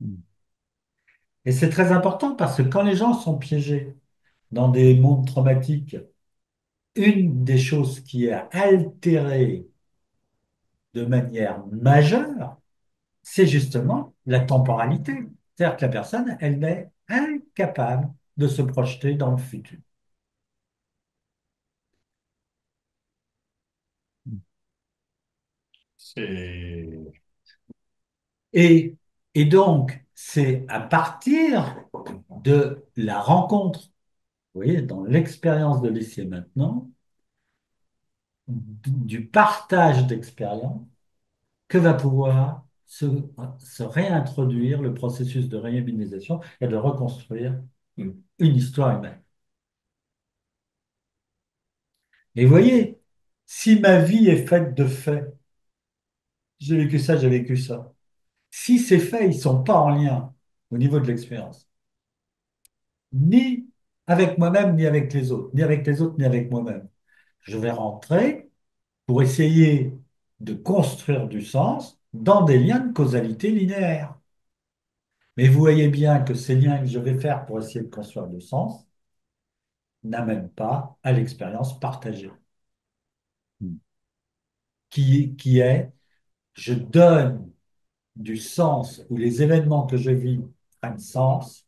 Mm. Et c'est très important parce que quand les gens sont piégés dans des mondes traumatiques, une des choses qui a altéré de manière majeure, c'est justement la temporalité. C'est-à-dire que la personne, elle est incapable de se projeter dans le futur. C'est Et, et donc, c'est à partir de la rencontre, vous voyez, dans l'expérience de l'essai maintenant, du partage d'expérience, que va pouvoir se réintroduire le processus de réhabilitation et de reconstruire une histoire humaine. Et vous voyez, si ma vie est faite de faits, j'ai vécu ça, j'ai vécu ça. Si ces faits, ils sont pas en lien au niveau de l'expérience, ni avec moi-même, ni avec les autres, ni avec les autres, ni avec moi-même, je vais rentrer pour essayer de construire du sens dans des liens de causalité linéaire. Mais vous voyez bien que ces liens que je vais faire pour essayer de construire du sens n'amènent pas à l'expérience partagée, Mm. qui est je donne du sens ou les événements que je vis prennent sens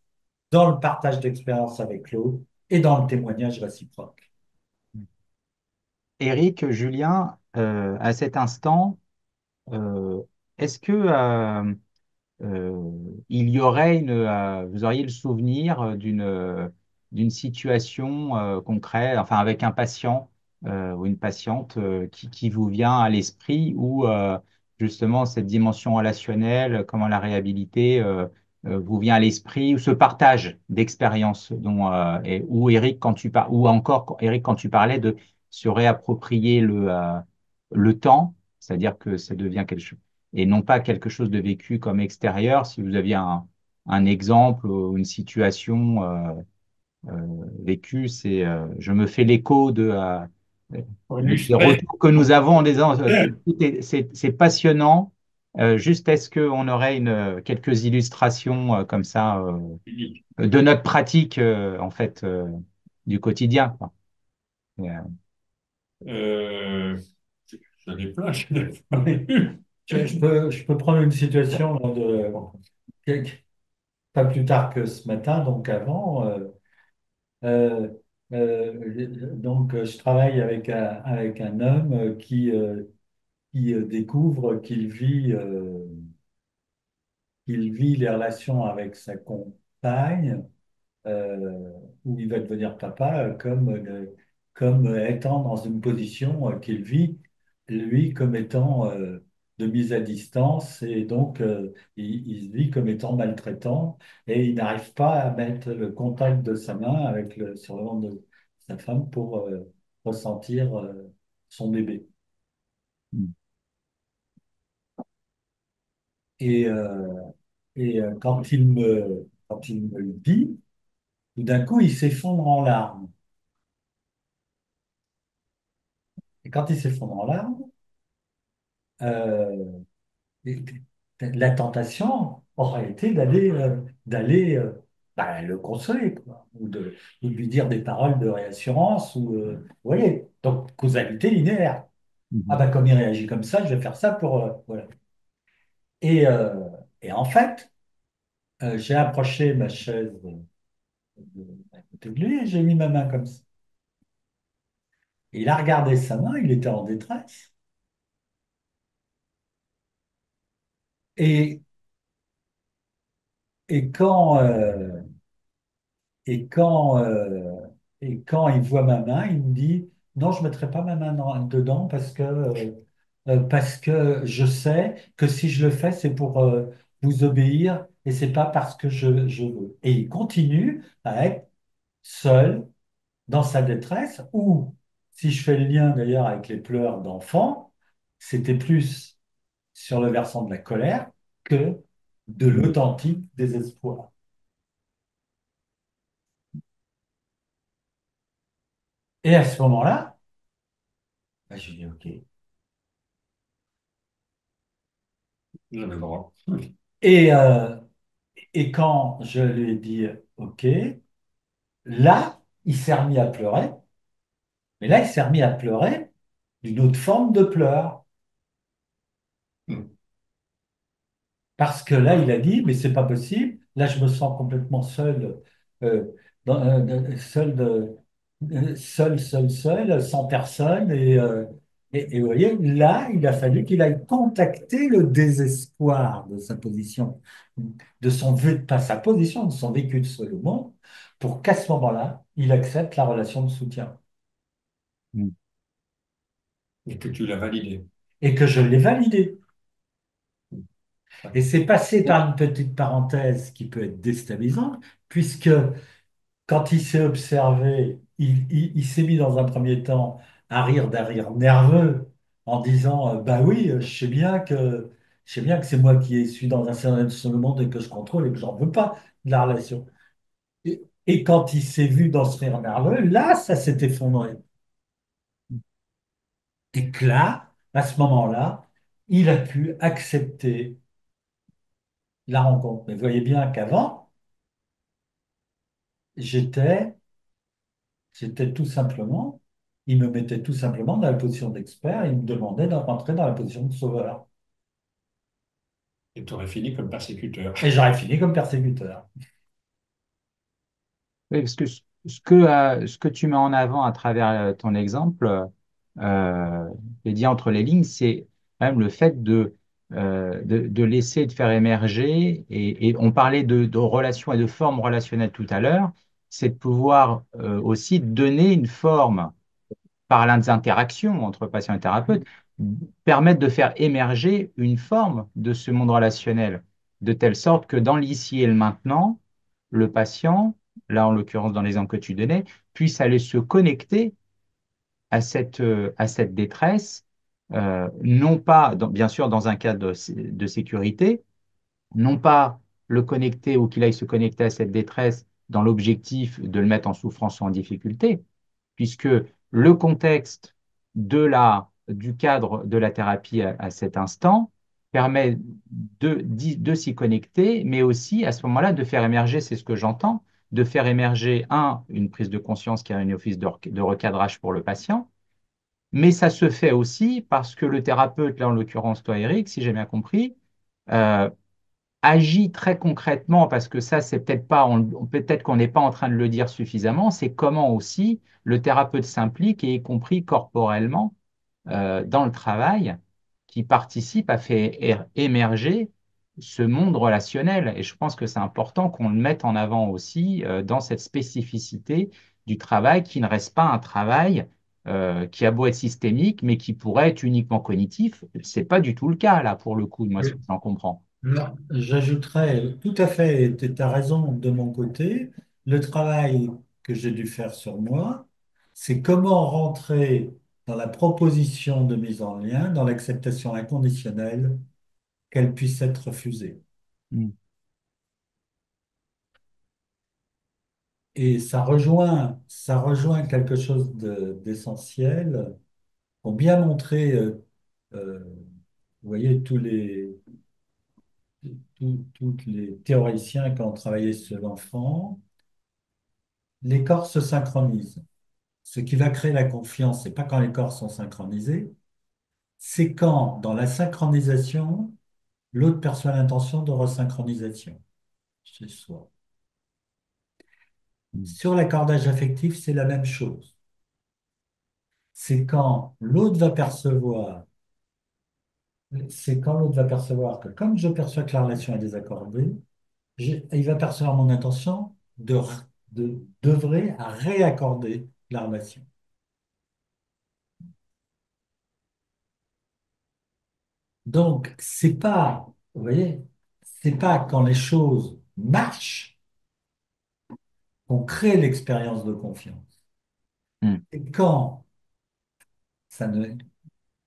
dans le partage d'expérience avec l'autre et dans le témoignage réciproque. Éric, Julien, à cet instant, euh, est-ce que euh, il y aurait vous auriez le souvenir d'une situation concrète, enfin avec un patient ou une patiente qui vous vient à l'esprit où justement cette dimension relationnelle, comment la réhabiliter, vous vient à l'esprit, ou ce partage d'expérience où Eric, ou encore Eric, quand tu parlais de se réapproprier le temps, c'est-à-dire que ça devient quelque chose et non pas quelque chose de vécu comme extérieur. Si vous aviez un exemple ou une situation vécue, je me fais l'écho pour des illustrer. retours que nous avons en disant c'est passionnant. Juste, est-ce qu'on aurait quelques illustrations comme ça de notre pratique en fait du quotidien, quoi. Et, Euh, j'en ai plein, j'en ai Oui. plein. Je peux prendre une situation là, pas plus tard que ce matin, donc avant. Euh, je travaille avec un homme qui découvre qu'il vit les relations avec sa compagne, où il va devenir papa, comme étant dans une position qu'il vit, lui, comme étant de mise à distance, et donc il se vit comme étant maltraitant, et il n'arrive pas à mettre le contact de sa main sur le ventre de sa femme pour ressentir son bébé. Et, euh, quand il me le dit, tout d'un coup, il s'effondre en larmes. Et quand il s'effondre en larmes, euh, et- la tentation aurait été d'aller le consoler, quoi, ou de lui dire des paroles de réassurance, vous voyez, donc causalité linéaire. Ah Mhm. ben comme il réagit comme ça, je vais faire ça pour voilà. Et, euh, et en fait, j'ai approché ma chaise à côté de lui et j'ai mis ma main comme ça. Et il a regardé sa main, il était en détresse. Et, et quand, euh, et quand, euh, et quand il voit ma main, il me dit, non, je ne mettrai pas ma main dedans parce que je sais que si je le fais, c'est pour vous obéir et c'est pas parce que je veux. Et il continue à être seul dans sa détresse, ou si je fais le lien d'ailleurs avec les pleurs d'enfant, c'était plus sur le versant de la colère que de Mm. l'authentique désespoir. Et à ce moment-là, bah, je dis OK. J'avais le droit. Et, euh, et quand je lui ai dit OK, là, il s'est remis à pleurer, mais là, il s'est remis à pleurer d'une autre forme de pleurs. Mm. Parce que là, il a dit, mais c'est pas possible. Là, je me sens complètement seul, euh, seul, seul, sans personne. Et vous voyez, là, il a fallu qu'il aille contacter le désespoir de sa position, pas sa position, de son vécu de seul au monde, pour qu'à ce moment-là, il accepte la relation de soutien. Mm. Et que tu l'as validé. Et que je l'ai validé. Ouais. Et c'est passé par une petite parenthèse qui peut être déstabilisante, puisque quand il s'est observé, il s'est mis dans un premier temps à rire d'un rire nerveux en disant bah oui, je sais bien que c'est moi qui suis dans un certain seul monde et que je contrôle et que j'en veux pas de la relation. Et quand il s'est vu dans ce rire nerveux, là, ça s'est effondré. Et que là, à ce moment-là, il a pu accepter la rencontre. Mais vous voyez bien qu'avant, j'étais C'était tout simplement, il me mettait tout simplement dans la position d'expert, il me demandait de rentrer dans la position de sauveur. Et tu aurais fini comme persécuteur. Et j'aurais fini comme persécuteur. Oui, parce que ce que tu mets en avant à travers ton exemple, et dit entre les lignes, c'est quand même le fait de laisser, de faire émerger, et on parlait de relations et de formes relationnelles tout à l'heure, c'est de pouvoir aussi donner une forme par les interactions entre patient et thérapeute, permettre de faire émerger une forme de ce monde relationnel, de telle sorte que dans l'ici et le maintenant, le patient, là en l'occurrence dans l'exemple que tu donnais, puisse aller se connecter à cette détresse, non pas, bien sûr, dans un cadre de sécurité, non pas le connecter ou qu'il aille se connecter à cette détresse dans l'objectif de le mettre en souffrance ou en difficulté, puisque le contexte du cadre de la thérapie à cet instant permet de s'y connecter, mais aussi à ce moment-là de faire émerger, c'est ce que j'entends, de faire émerger, une prise de conscience qui a un office de recadrage pour le patient, mais ça se fait aussi parce que le thérapeute, là en l'occurrence toi Eric, si j'ai bien compris, euh, agit très concrètement, parce que ça, c'est peut-être pas, peut-être qu'on n'est pas en train de le dire suffisamment, c'est comment aussi le thérapeute s'implique, et y compris corporellement, dans le travail, qui participe à faire émerger ce monde relationnel. Et je pense que c'est important qu'on le mette en avant aussi dans cette spécificité du travail, qui ne reste pas un travail qui a beau être systémique, mais qui pourrait être uniquement cognitif. C'est pas du tout le cas, là, pour le coup, moi, ce que j'en comprends. Non, j'ajouterais tout à fait, tu as raison de mon côté, le travail que j'ai dû faire sur moi, c'est comment rentrer dans la proposition de mise en lien, dans l'acceptation inconditionnelle, qu'elle puisse être refusée. Mm. Et ça rejoint quelque chose d'essentiel pour bien montrer, vous voyez, tous les théoriciens qui ont travaillé sur l'enfant, les corps se synchronisent. Ce qui va créer la confiance, c'est pas quand les corps sont synchronisés, c'est quand, dans la synchronisation, l'autre perçoit l'intention de resynchronisation chez soi. Sur l'accordage affectif, c'est la même chose. C'est quand l'autre va percevoir, c'est quand l'autre va percevoir que comme je perçois que la relation est désaccordée, il va percevoir mon intention d'œuvrer à réaccorder la relation. Donc, c'est pas, vous voyez, c'est pas quand les choses marchent qu'on crée l'expérience de confiance. Mm. Et quand ça ne,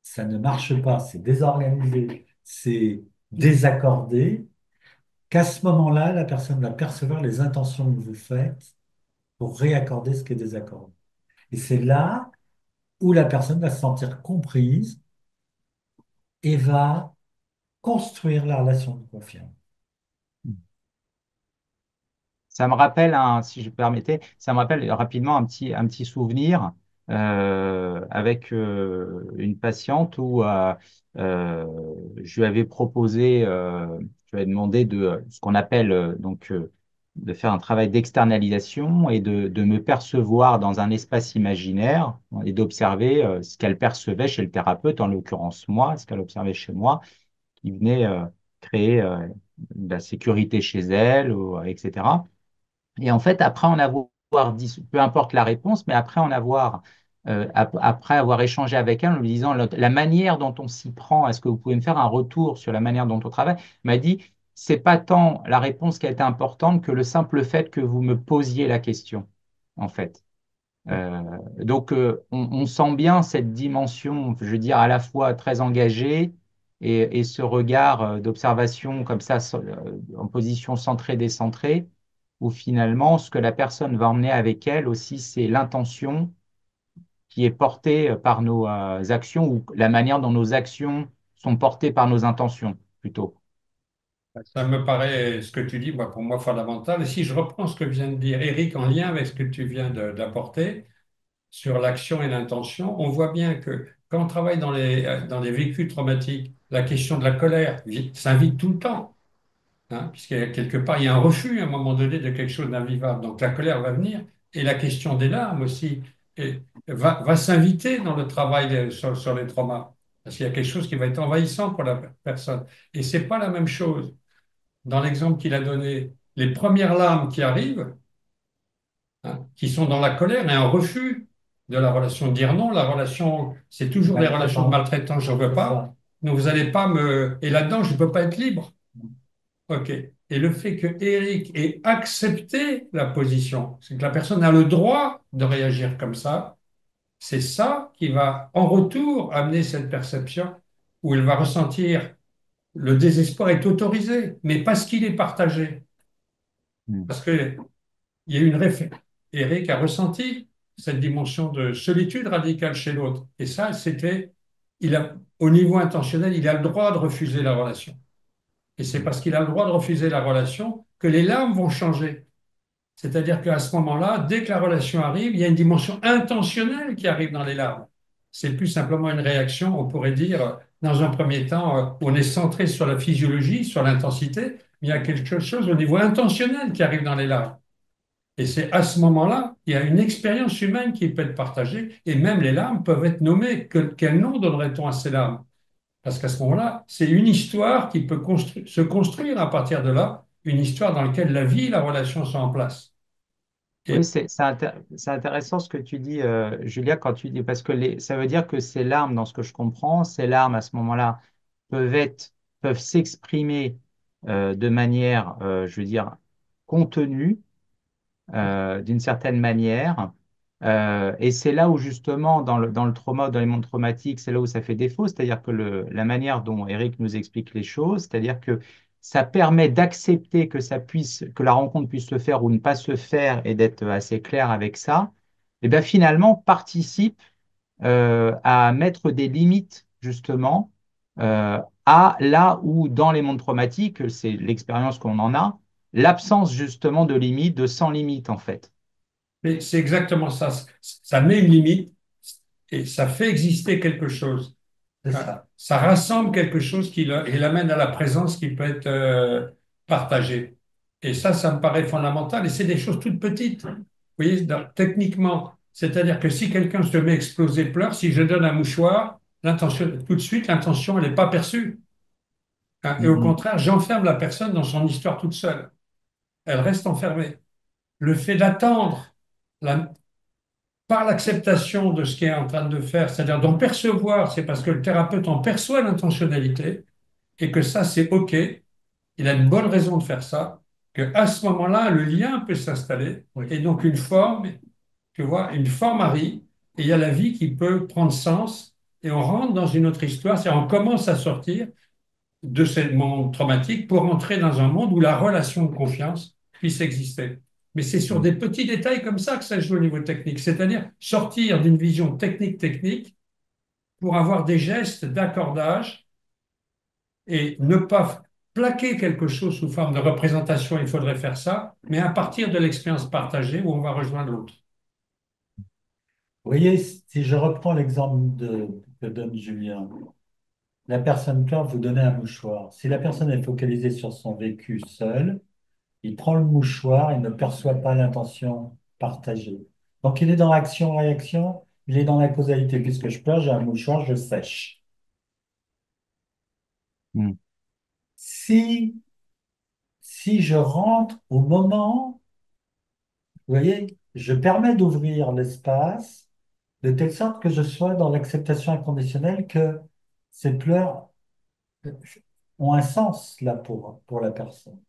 ça ne marche pas, c'est désorganisé, c'est désaccordé, qu'à ce moment-là, la personne va percevoir les intentions que vous faites pour réaccorder ce qui est désaccordé. Et c'est là où la personne va se sentir comprise et va construire la relation de confiance. Ça me rappelle, si je me permettais, ça me rappelle rapidement un petit souvenir avec une patiente où euh, je lui avais proposé, je lui avais demandé de ce qu'on appelle de faire un travail d'externalisation et de me percevoir dans un espace imaginaire et d'observer ce qu'elle percevait chez le thérapeute, en l'occurrence moi, ce qu'elle observait chez moi, qui venait créer de la sécurité chez elle, etc. Et en fait, après en avoir dit, peu importe la réponse, mais après en avoir, après avoir échangé avec elle, en lui disant la manière dont on s'y prend, est-ce que vous pouvez me faire un retour sur la manière dont on travaille? Elle m'a dit, c'est pas tant la réponse qui a été importante que le simple fait que vous me posiez la question, en fait. On sent bien cette dimension, je veux dire, à la fois très engagée et ce regard d'observation comme ça, en position centrée-décentrée, où finalement, ce que la personne va emmener avec elle aussi, c'est l'intention qui est portée par nos actions ou la manière dont nos actions sont portées par nos intentions, plutôt. Ça me paraît, ce que tu dis, moi, pour moi, fondamental. Et si je reprends ce que vient de dire Eric en lien avec ce que tu viens d'apporter sur l'action et l'intention, on voit bien que quand on travaille dans les vécus traumatiques, la question de la colère s'invite tout le temps. Hein, quelque part, il y a un refus à un moment donné de quelque chose d'invivable. Donc la colère va venir et la question des larmes aussi va s'inviter dans le travail sur les traumas. Parce qu'il y a quelque chose qui va être envahissant pour la personne. Et c'est pas la même chose. Dans l'exemple qu'il a donné, les premières larmes qui arrivent, hein, qui sont dans la colère et un refus de la relation, dire non, la relation, c'est toujours des relations de Maltraitant, maltraitance, je ne veux c'est pas. ça. Donc vous n'allez pas me... Et là-dedans, je ne peux pas être libre. OK. Et le fait que Eric ait accepté la position, c'est que la personne a le droit de réagir comme ça, c'est ça qui va en retour amener cette perception où elle va ressentir le désespoir est autorisé, mais parce qu'il est partagé. Mm. Parce qu'il y a une réflexion. Eric a ressenti cette dimension de solitude radicale chez l'autre. Et ça, au niveau intentionnel, il a le droit de refuser la relation. Et c'est parce qu'il a le droit de refuser la relation que les larmes vont changer. C'est-à-dire qu'à ce moment-là, dès que la relation arrive, il y a une dimension intentionnelle qui arrive dans les larmes. C'est plus simplement une réaction, on pourrait dire, dans un premier temps, on est centré sur la physiologie, sur l'intensité, mais il y a quelque chose au niveau intentionnel qui arrive dans les larmes. Et c'est à ce moment-là, il y a une expérience humaine qui peut être partagée, et même les larmes peuvent être nommées. Quel nom donnerait-on à ces larmes? Parce qu'à ce moment-là, c'est une histoire qui peut se construire à partir de là, une histoire dans laquelle la vie et la relation sont en place. Oui, Et c'est intéressant ce que tu dis, Julia, quand tu dis, parce que ça veut dire que ces larmes, dans ce que je comprends, ces larmes à ce moment-là peuvent peuvent s'exprimer de manière, je veux dire, contenue, d'une certaine manière. Et c'est là où justement, dans le trauma, dans les mondes traumatiques, c'est là où ça fait défaut, c'est-à-dire que la manière dont Eric nous explique les choses, c'est-à-dire que ça permet d'accepter que la rencontre puisse se faire ou ne pas se faire et d'être assez clair avec ça, et bien finalement participe à mettre des limites justement à là où dans les mondes traumatiques, c'est l'expérience qu'on en a, l'absence justement de limites, de sans limite en fait. mais c'est exactement ça. Ça met une limite et ça fait exister quelque chose. C'est Hein. ça. Ça rassemble quelque chose et l'amène à la présence qui peut être partagée. Et ça me paraît fondamental. Et c'est des choses toutes petites. voyez, techniquement, c'est-à-dire que si quelqu'un se met à exploser, pleure, si je donne un mouchoir, l'intention, tout de suite, l'intention, elle n'est pas perçue. Hein. Et au Mhm. contraire, j'enferme la personne dans son histoire toute seule. Elle reste enfermée. Le fait d'attendre, la- par l'acceptation de ce qu'il est en train de faire, c'est-à-dire d'en percevoir, c'est parce que le thérapeute en perçoit l'intentionnalité et que ça, c'est OK. Il a une bonne raison de faire ça, qu'à ce moment-là, le lien peut s'installer Oui. et donc une forme, tu vois, une forme arrive et il y a la vie qui peut prendre sens et on rentre dans une autre histoire, c'est-à-dire on commence à sortir de ce monde traumatique pour entrer dans un monde où la relation de confiance puisse exister. Mais c'est sur Mm. des petits détails comme ça que ça joue au niveau technique, c'est-à-dire sortir d'une vision technique pour avoir des gestes d'accordage et ne pas plaquer quelque chose sous forme de représentation, il faudrait faire ça, mais à partir de l'expérience partagée où on va rejoindre l'autre. Vous voyez, si je reprends l'exemple que donne Julien, la personne pleure, vous donnez un mouchoir. Si la personne est focalisée sur son vécu seul, il prend le mouchoir, il ne perçoit pas l'intention partagée. Donc il est dans l'action-réaction, il est dans la causalité. Puisque je pleure, j'ai un mouchoir, je sèche. Mm. Si, si je rentre au moment, vous voyez, je permets d'ouvrir l'espace de telle sorte que je sois dans l'acceptation inconditionnelle que ces pleurs ont un sens là pour la personne.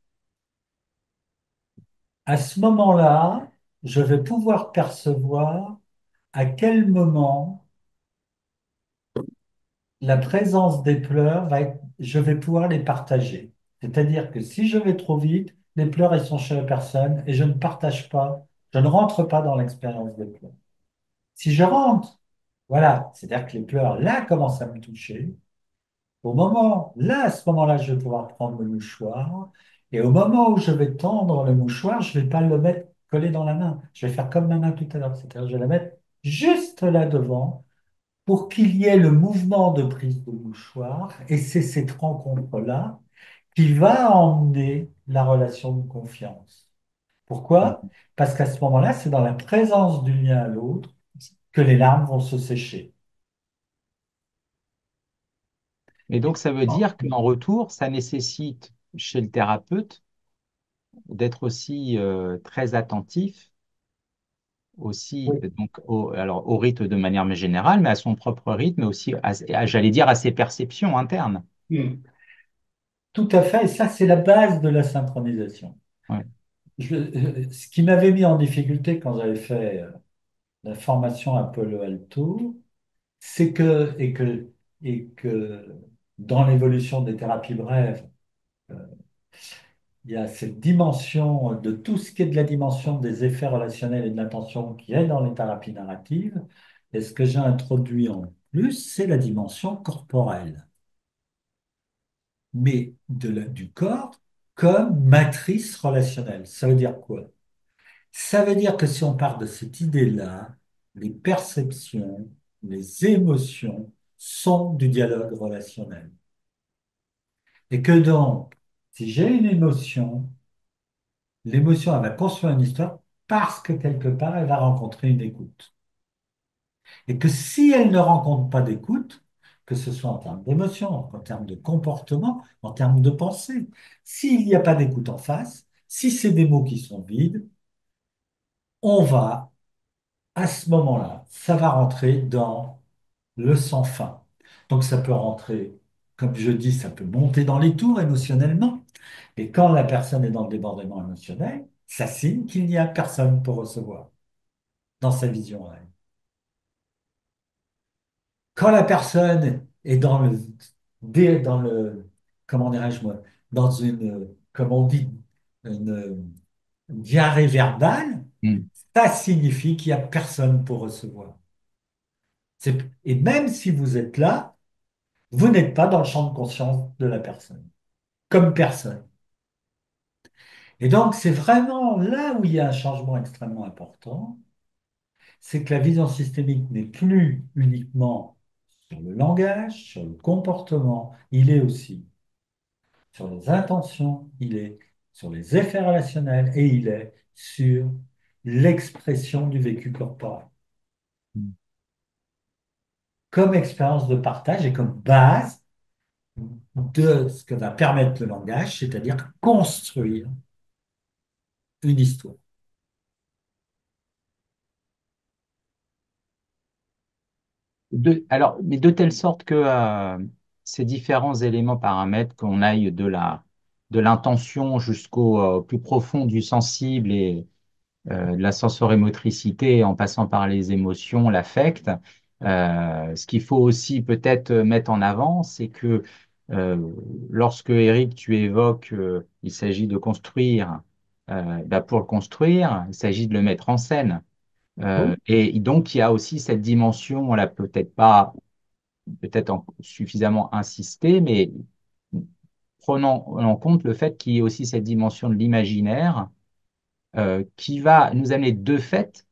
À ce moment-là, je vais pouvoir percevoir à quel moment la présence des pleurs je vais pouvoir les partager. C'est-à-dire que si je vais trop vite, les pleurs, elles sont chez la personne et je ne partage pas, je ne rentre pas dans l'expérience des pleurs. Si je rentre, voilà, c'est-à-dire que les pleurs, là, commencent à me toucher. À ce moment-là, je vais pouvoir prendre le mouchoir. Et au moment où je vais tendre le mouchoir, je ne vais pas le mettre collé dans la main. Je vais faire comme ma main tout à l'heure. C'est-à-dire, je vais la mettre juste là devant pour qu'il y ait le mouvement de prise de mouchoir. Et c'est cette rencontre-là qui va emmener la relation de confiance. Pourquoi? Mm. Parce qu'à ce moment-là, c'est dans la présence du lien à l'autre que les larmes vont se sécher. Et donc, ça veut dire qu'en retour, ça nécessite chez le thérapeute d'être aussi très attentif aussi Oui. donc alors au rythme de manière générale, mais à son propre rythme, mais aussi j'allais dire à ses perceptions internes. Hmm. Tout à fait, et ça, c'est la base de la synchronisation. Ouais. Ce qui m'avait mis en difficulté quand j'avais fait la formation à Palo Alto, c'est que dans l'évolution des thérapies brèves, euh, il y a cette dimension de tout ce qui est de la dimension des effets relationnels et de l'attention qui est dans les thérapies narratives. Et ce que j'ai introduit en plus, c'est la dimension corporelle, mais du corps comme matrice relationnelle. Ça veut dire quoi? Ça veut dire que si on part de cette idée-là, les perceptions, les émotions sont du dialogue relationnel. Et que donc, si j'ai une émotion, l'émotion, elle va construire une histoire parce que quelque part, elle va rencontrer une écoute. Et que si elle ne rencontre pas d'écoute, que ce soit en termes d'émotion, en termes de comportement, en termes de pensée, s'il n'y a pas d'écoute en face, si c'est des mots qui sont vides, on va à ce moment-là, ça va rentrer dans le sans fin. Donc ça peut rentrer, comme je dis, ça peut monter dans les tours émotionnellement. Et quand la personne est dans le débordement émotionnel, ça signe qu'il n'y a personne pour recevoir dans sa vision à elle. Quand la personne est dans le, comment dirais-je moi, dans une, comme on dit, une diarrhée verbale, Mm. ça signifie qu'il n'y a personne pour recevoir. Et même si vous êtes là, vous n'êtes pas dans le champ de conscience de la personne, comme personne. Et donc, c'est vraiment là où il y a un changement extrêmement important, c'est que la vision systémique n'est plus uniquement sur le langage, sur le comportement, il est aussi sur les intentions, il est sur les effets relationnels et il est sur l'expression du vécu corporel comme expérience de partage et comme base de ce que va permettre le langage, c'est-à-dire construire une histoire. Alors, mais de telle sorte que ces différents éléments paramètres, qu'on aille de l'intention jusqu'au plus profond du sensible et de la sensorimotricité en passant par les émotions, l'affect, ce qu'il faut aussi peut-être mettre en avant, c'est que euh, lorsque Eric, tu évoques, il s'agit de construire, bah, pour le construire, il s'agit de le mettre en scène. Oui. Et donc, il y a aussi cette dimension, on l'a peut-être pas suffisamment insisté, mais prenant en compte le fait qu'il y ait aussi cette dimension de l'imaginaire qui va nous amener de fait,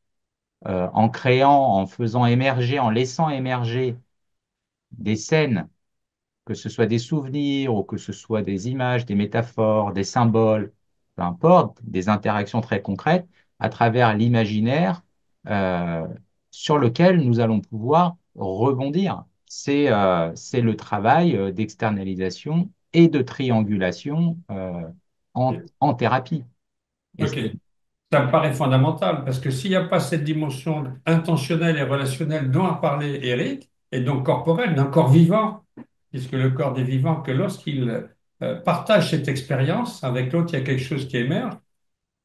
en créant, en faisant émerger, en laissant émerger des scènes, que ce soit des souvenirs ou que ce soit des images, des métaphores, des symboles, peu importe, des interactions très concrètes, à travers l'imaginaire euh, sur lequel nous allons pouvoir rebondir. C'est le travail d'externalisation et de triangulation en thérapie. Et Ok. Ça me paraît fondamental parce que s'il n'y a pas cette dimension intentionnelle et relationnelle dont a parlé Eric, et donc corporelle, d'un corps vivant, puisque le corps n'est vivant que lorsqu'il partage cette expérience avec l'autre, il y a quelque chose qui émerge.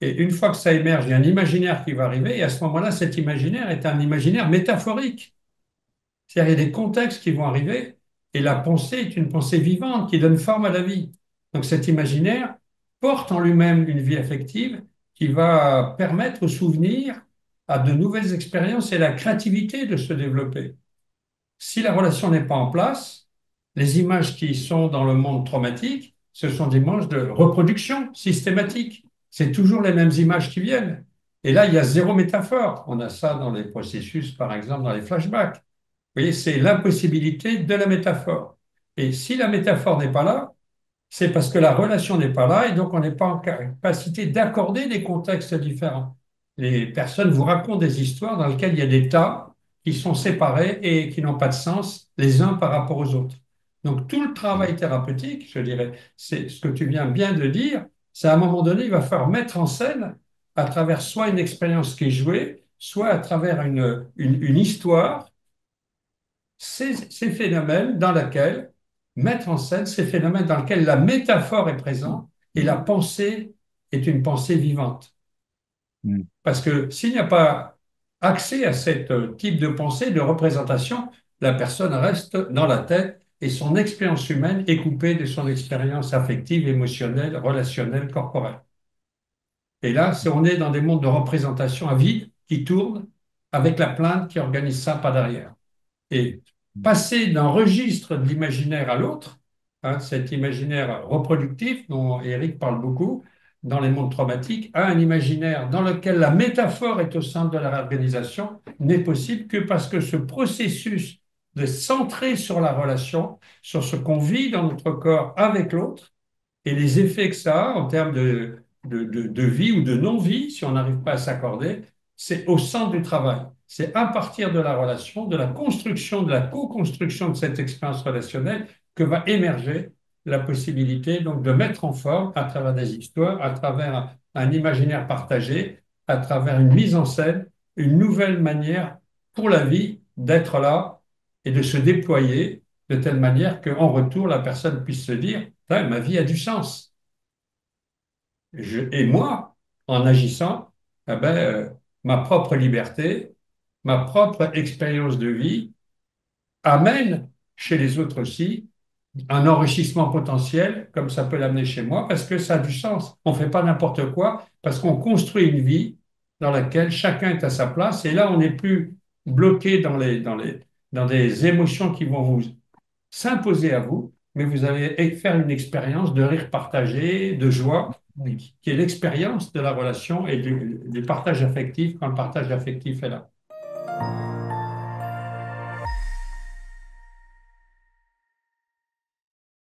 Et une fois que ça émerge, il y a un imaginaire qui va arriver, et à ce moment-là, cet imaginaire est un imaginaire métaphorique. C'est-à-dire qu'il y a des contextes qui vont arriver, et la pensée est une pensée vivante qui donne forme à la vie. Donc cet imaginaire porte en lui-même une vie affective qui va permettre au souvenir, à de nouvelles expériences et à la créativité de se développer. Si la relation n'est pas en place, les images qui sont dans le monde traumatique, ce sont des images de reproduction systématique. C'est toujours les mêmes images qui viennent. Et là, il y a zéro métaphore. On a ça dans les processus, par exemple, dans les flashbacks. Vous voyez, c'est l'impossibilité de la métaphore. Et si la métaphore n'est pas là, c'est parce que la relation n'est pas là et donc on n'est pas en capacité d'accorder des contextes différents. Les personnes vous racontent des histoires dans lesquelles il y a des tas qui sont séparés et qui n'ont pas de sens les uns par rapport aux autres. Donc tout le travail thérapeutique, je dirais, c'est ce que tu viens bien de dire, c'est à un moment donné, il va falloir mettre en scène à travers soit une expérience qui est jouée, soit à travers une histoire ces phénomènes dans lesquels, mettre en scène ces phénomènes dans lesquels la métaphore est présente et la pensée est une pensée vivante. Mm. Parce que s'il n'y a pas accès à ce type de pensée, de représentation, la personne reste dans la tête et son expérience humaine est coupée de son expérience affective, émotionnelle, relationnelle, corporelle. Et là, on est dans des mondes de représentation à vide qui tournent avec la plainte qui organise ça pas derrière. Et passer d'un registre de l'imaginaire à l'autre, hein, cet imaginaire reproductif dont Eric parle beaucoup dans les mondes traumatiques, à un imaginaire dans lequel la métaphore est au centre de la réorganisation, n'est possible que parce que ce processus de centrer sur la relation, sur ce qu'on vit dans notre corps avec l'autre, et les effets que ça a en termes de vie ou de non-vie, si on n'arrive pas à s'accorder, c'est au centre du travail. C'est à partir de la relation, de la construction, de la co-construction de cette expérience relationnelle que va émerger la possibilité donc de mettre en forme à travers des histoires, à travers un imaginaire partagé, à travers une mise en scène, une nouvelle manière pour la vie d'être là et de se déployer de telle manière qu'en retour, la personne puisse se dire, ma vie a du sens. Et moi, en agissant, eh ben, ma propre liberté, ma propre expérience de vie amène chez les autres aussi un enrichissement potentiel, comme ça peut l'amener chez moi, parce que ça a du sens. On ne fait pas n'importe quoi, parce qu'on construit une vie dans laquelle chacun est à sa place, et là, on n'est plus bloqué dans des émotions qui vont vous s'imposer à vous, mais vous allez faire une expérience de rire partagé, de joie, qui est l'expérience de la relation et du partage affectif quand le partage affectif est là.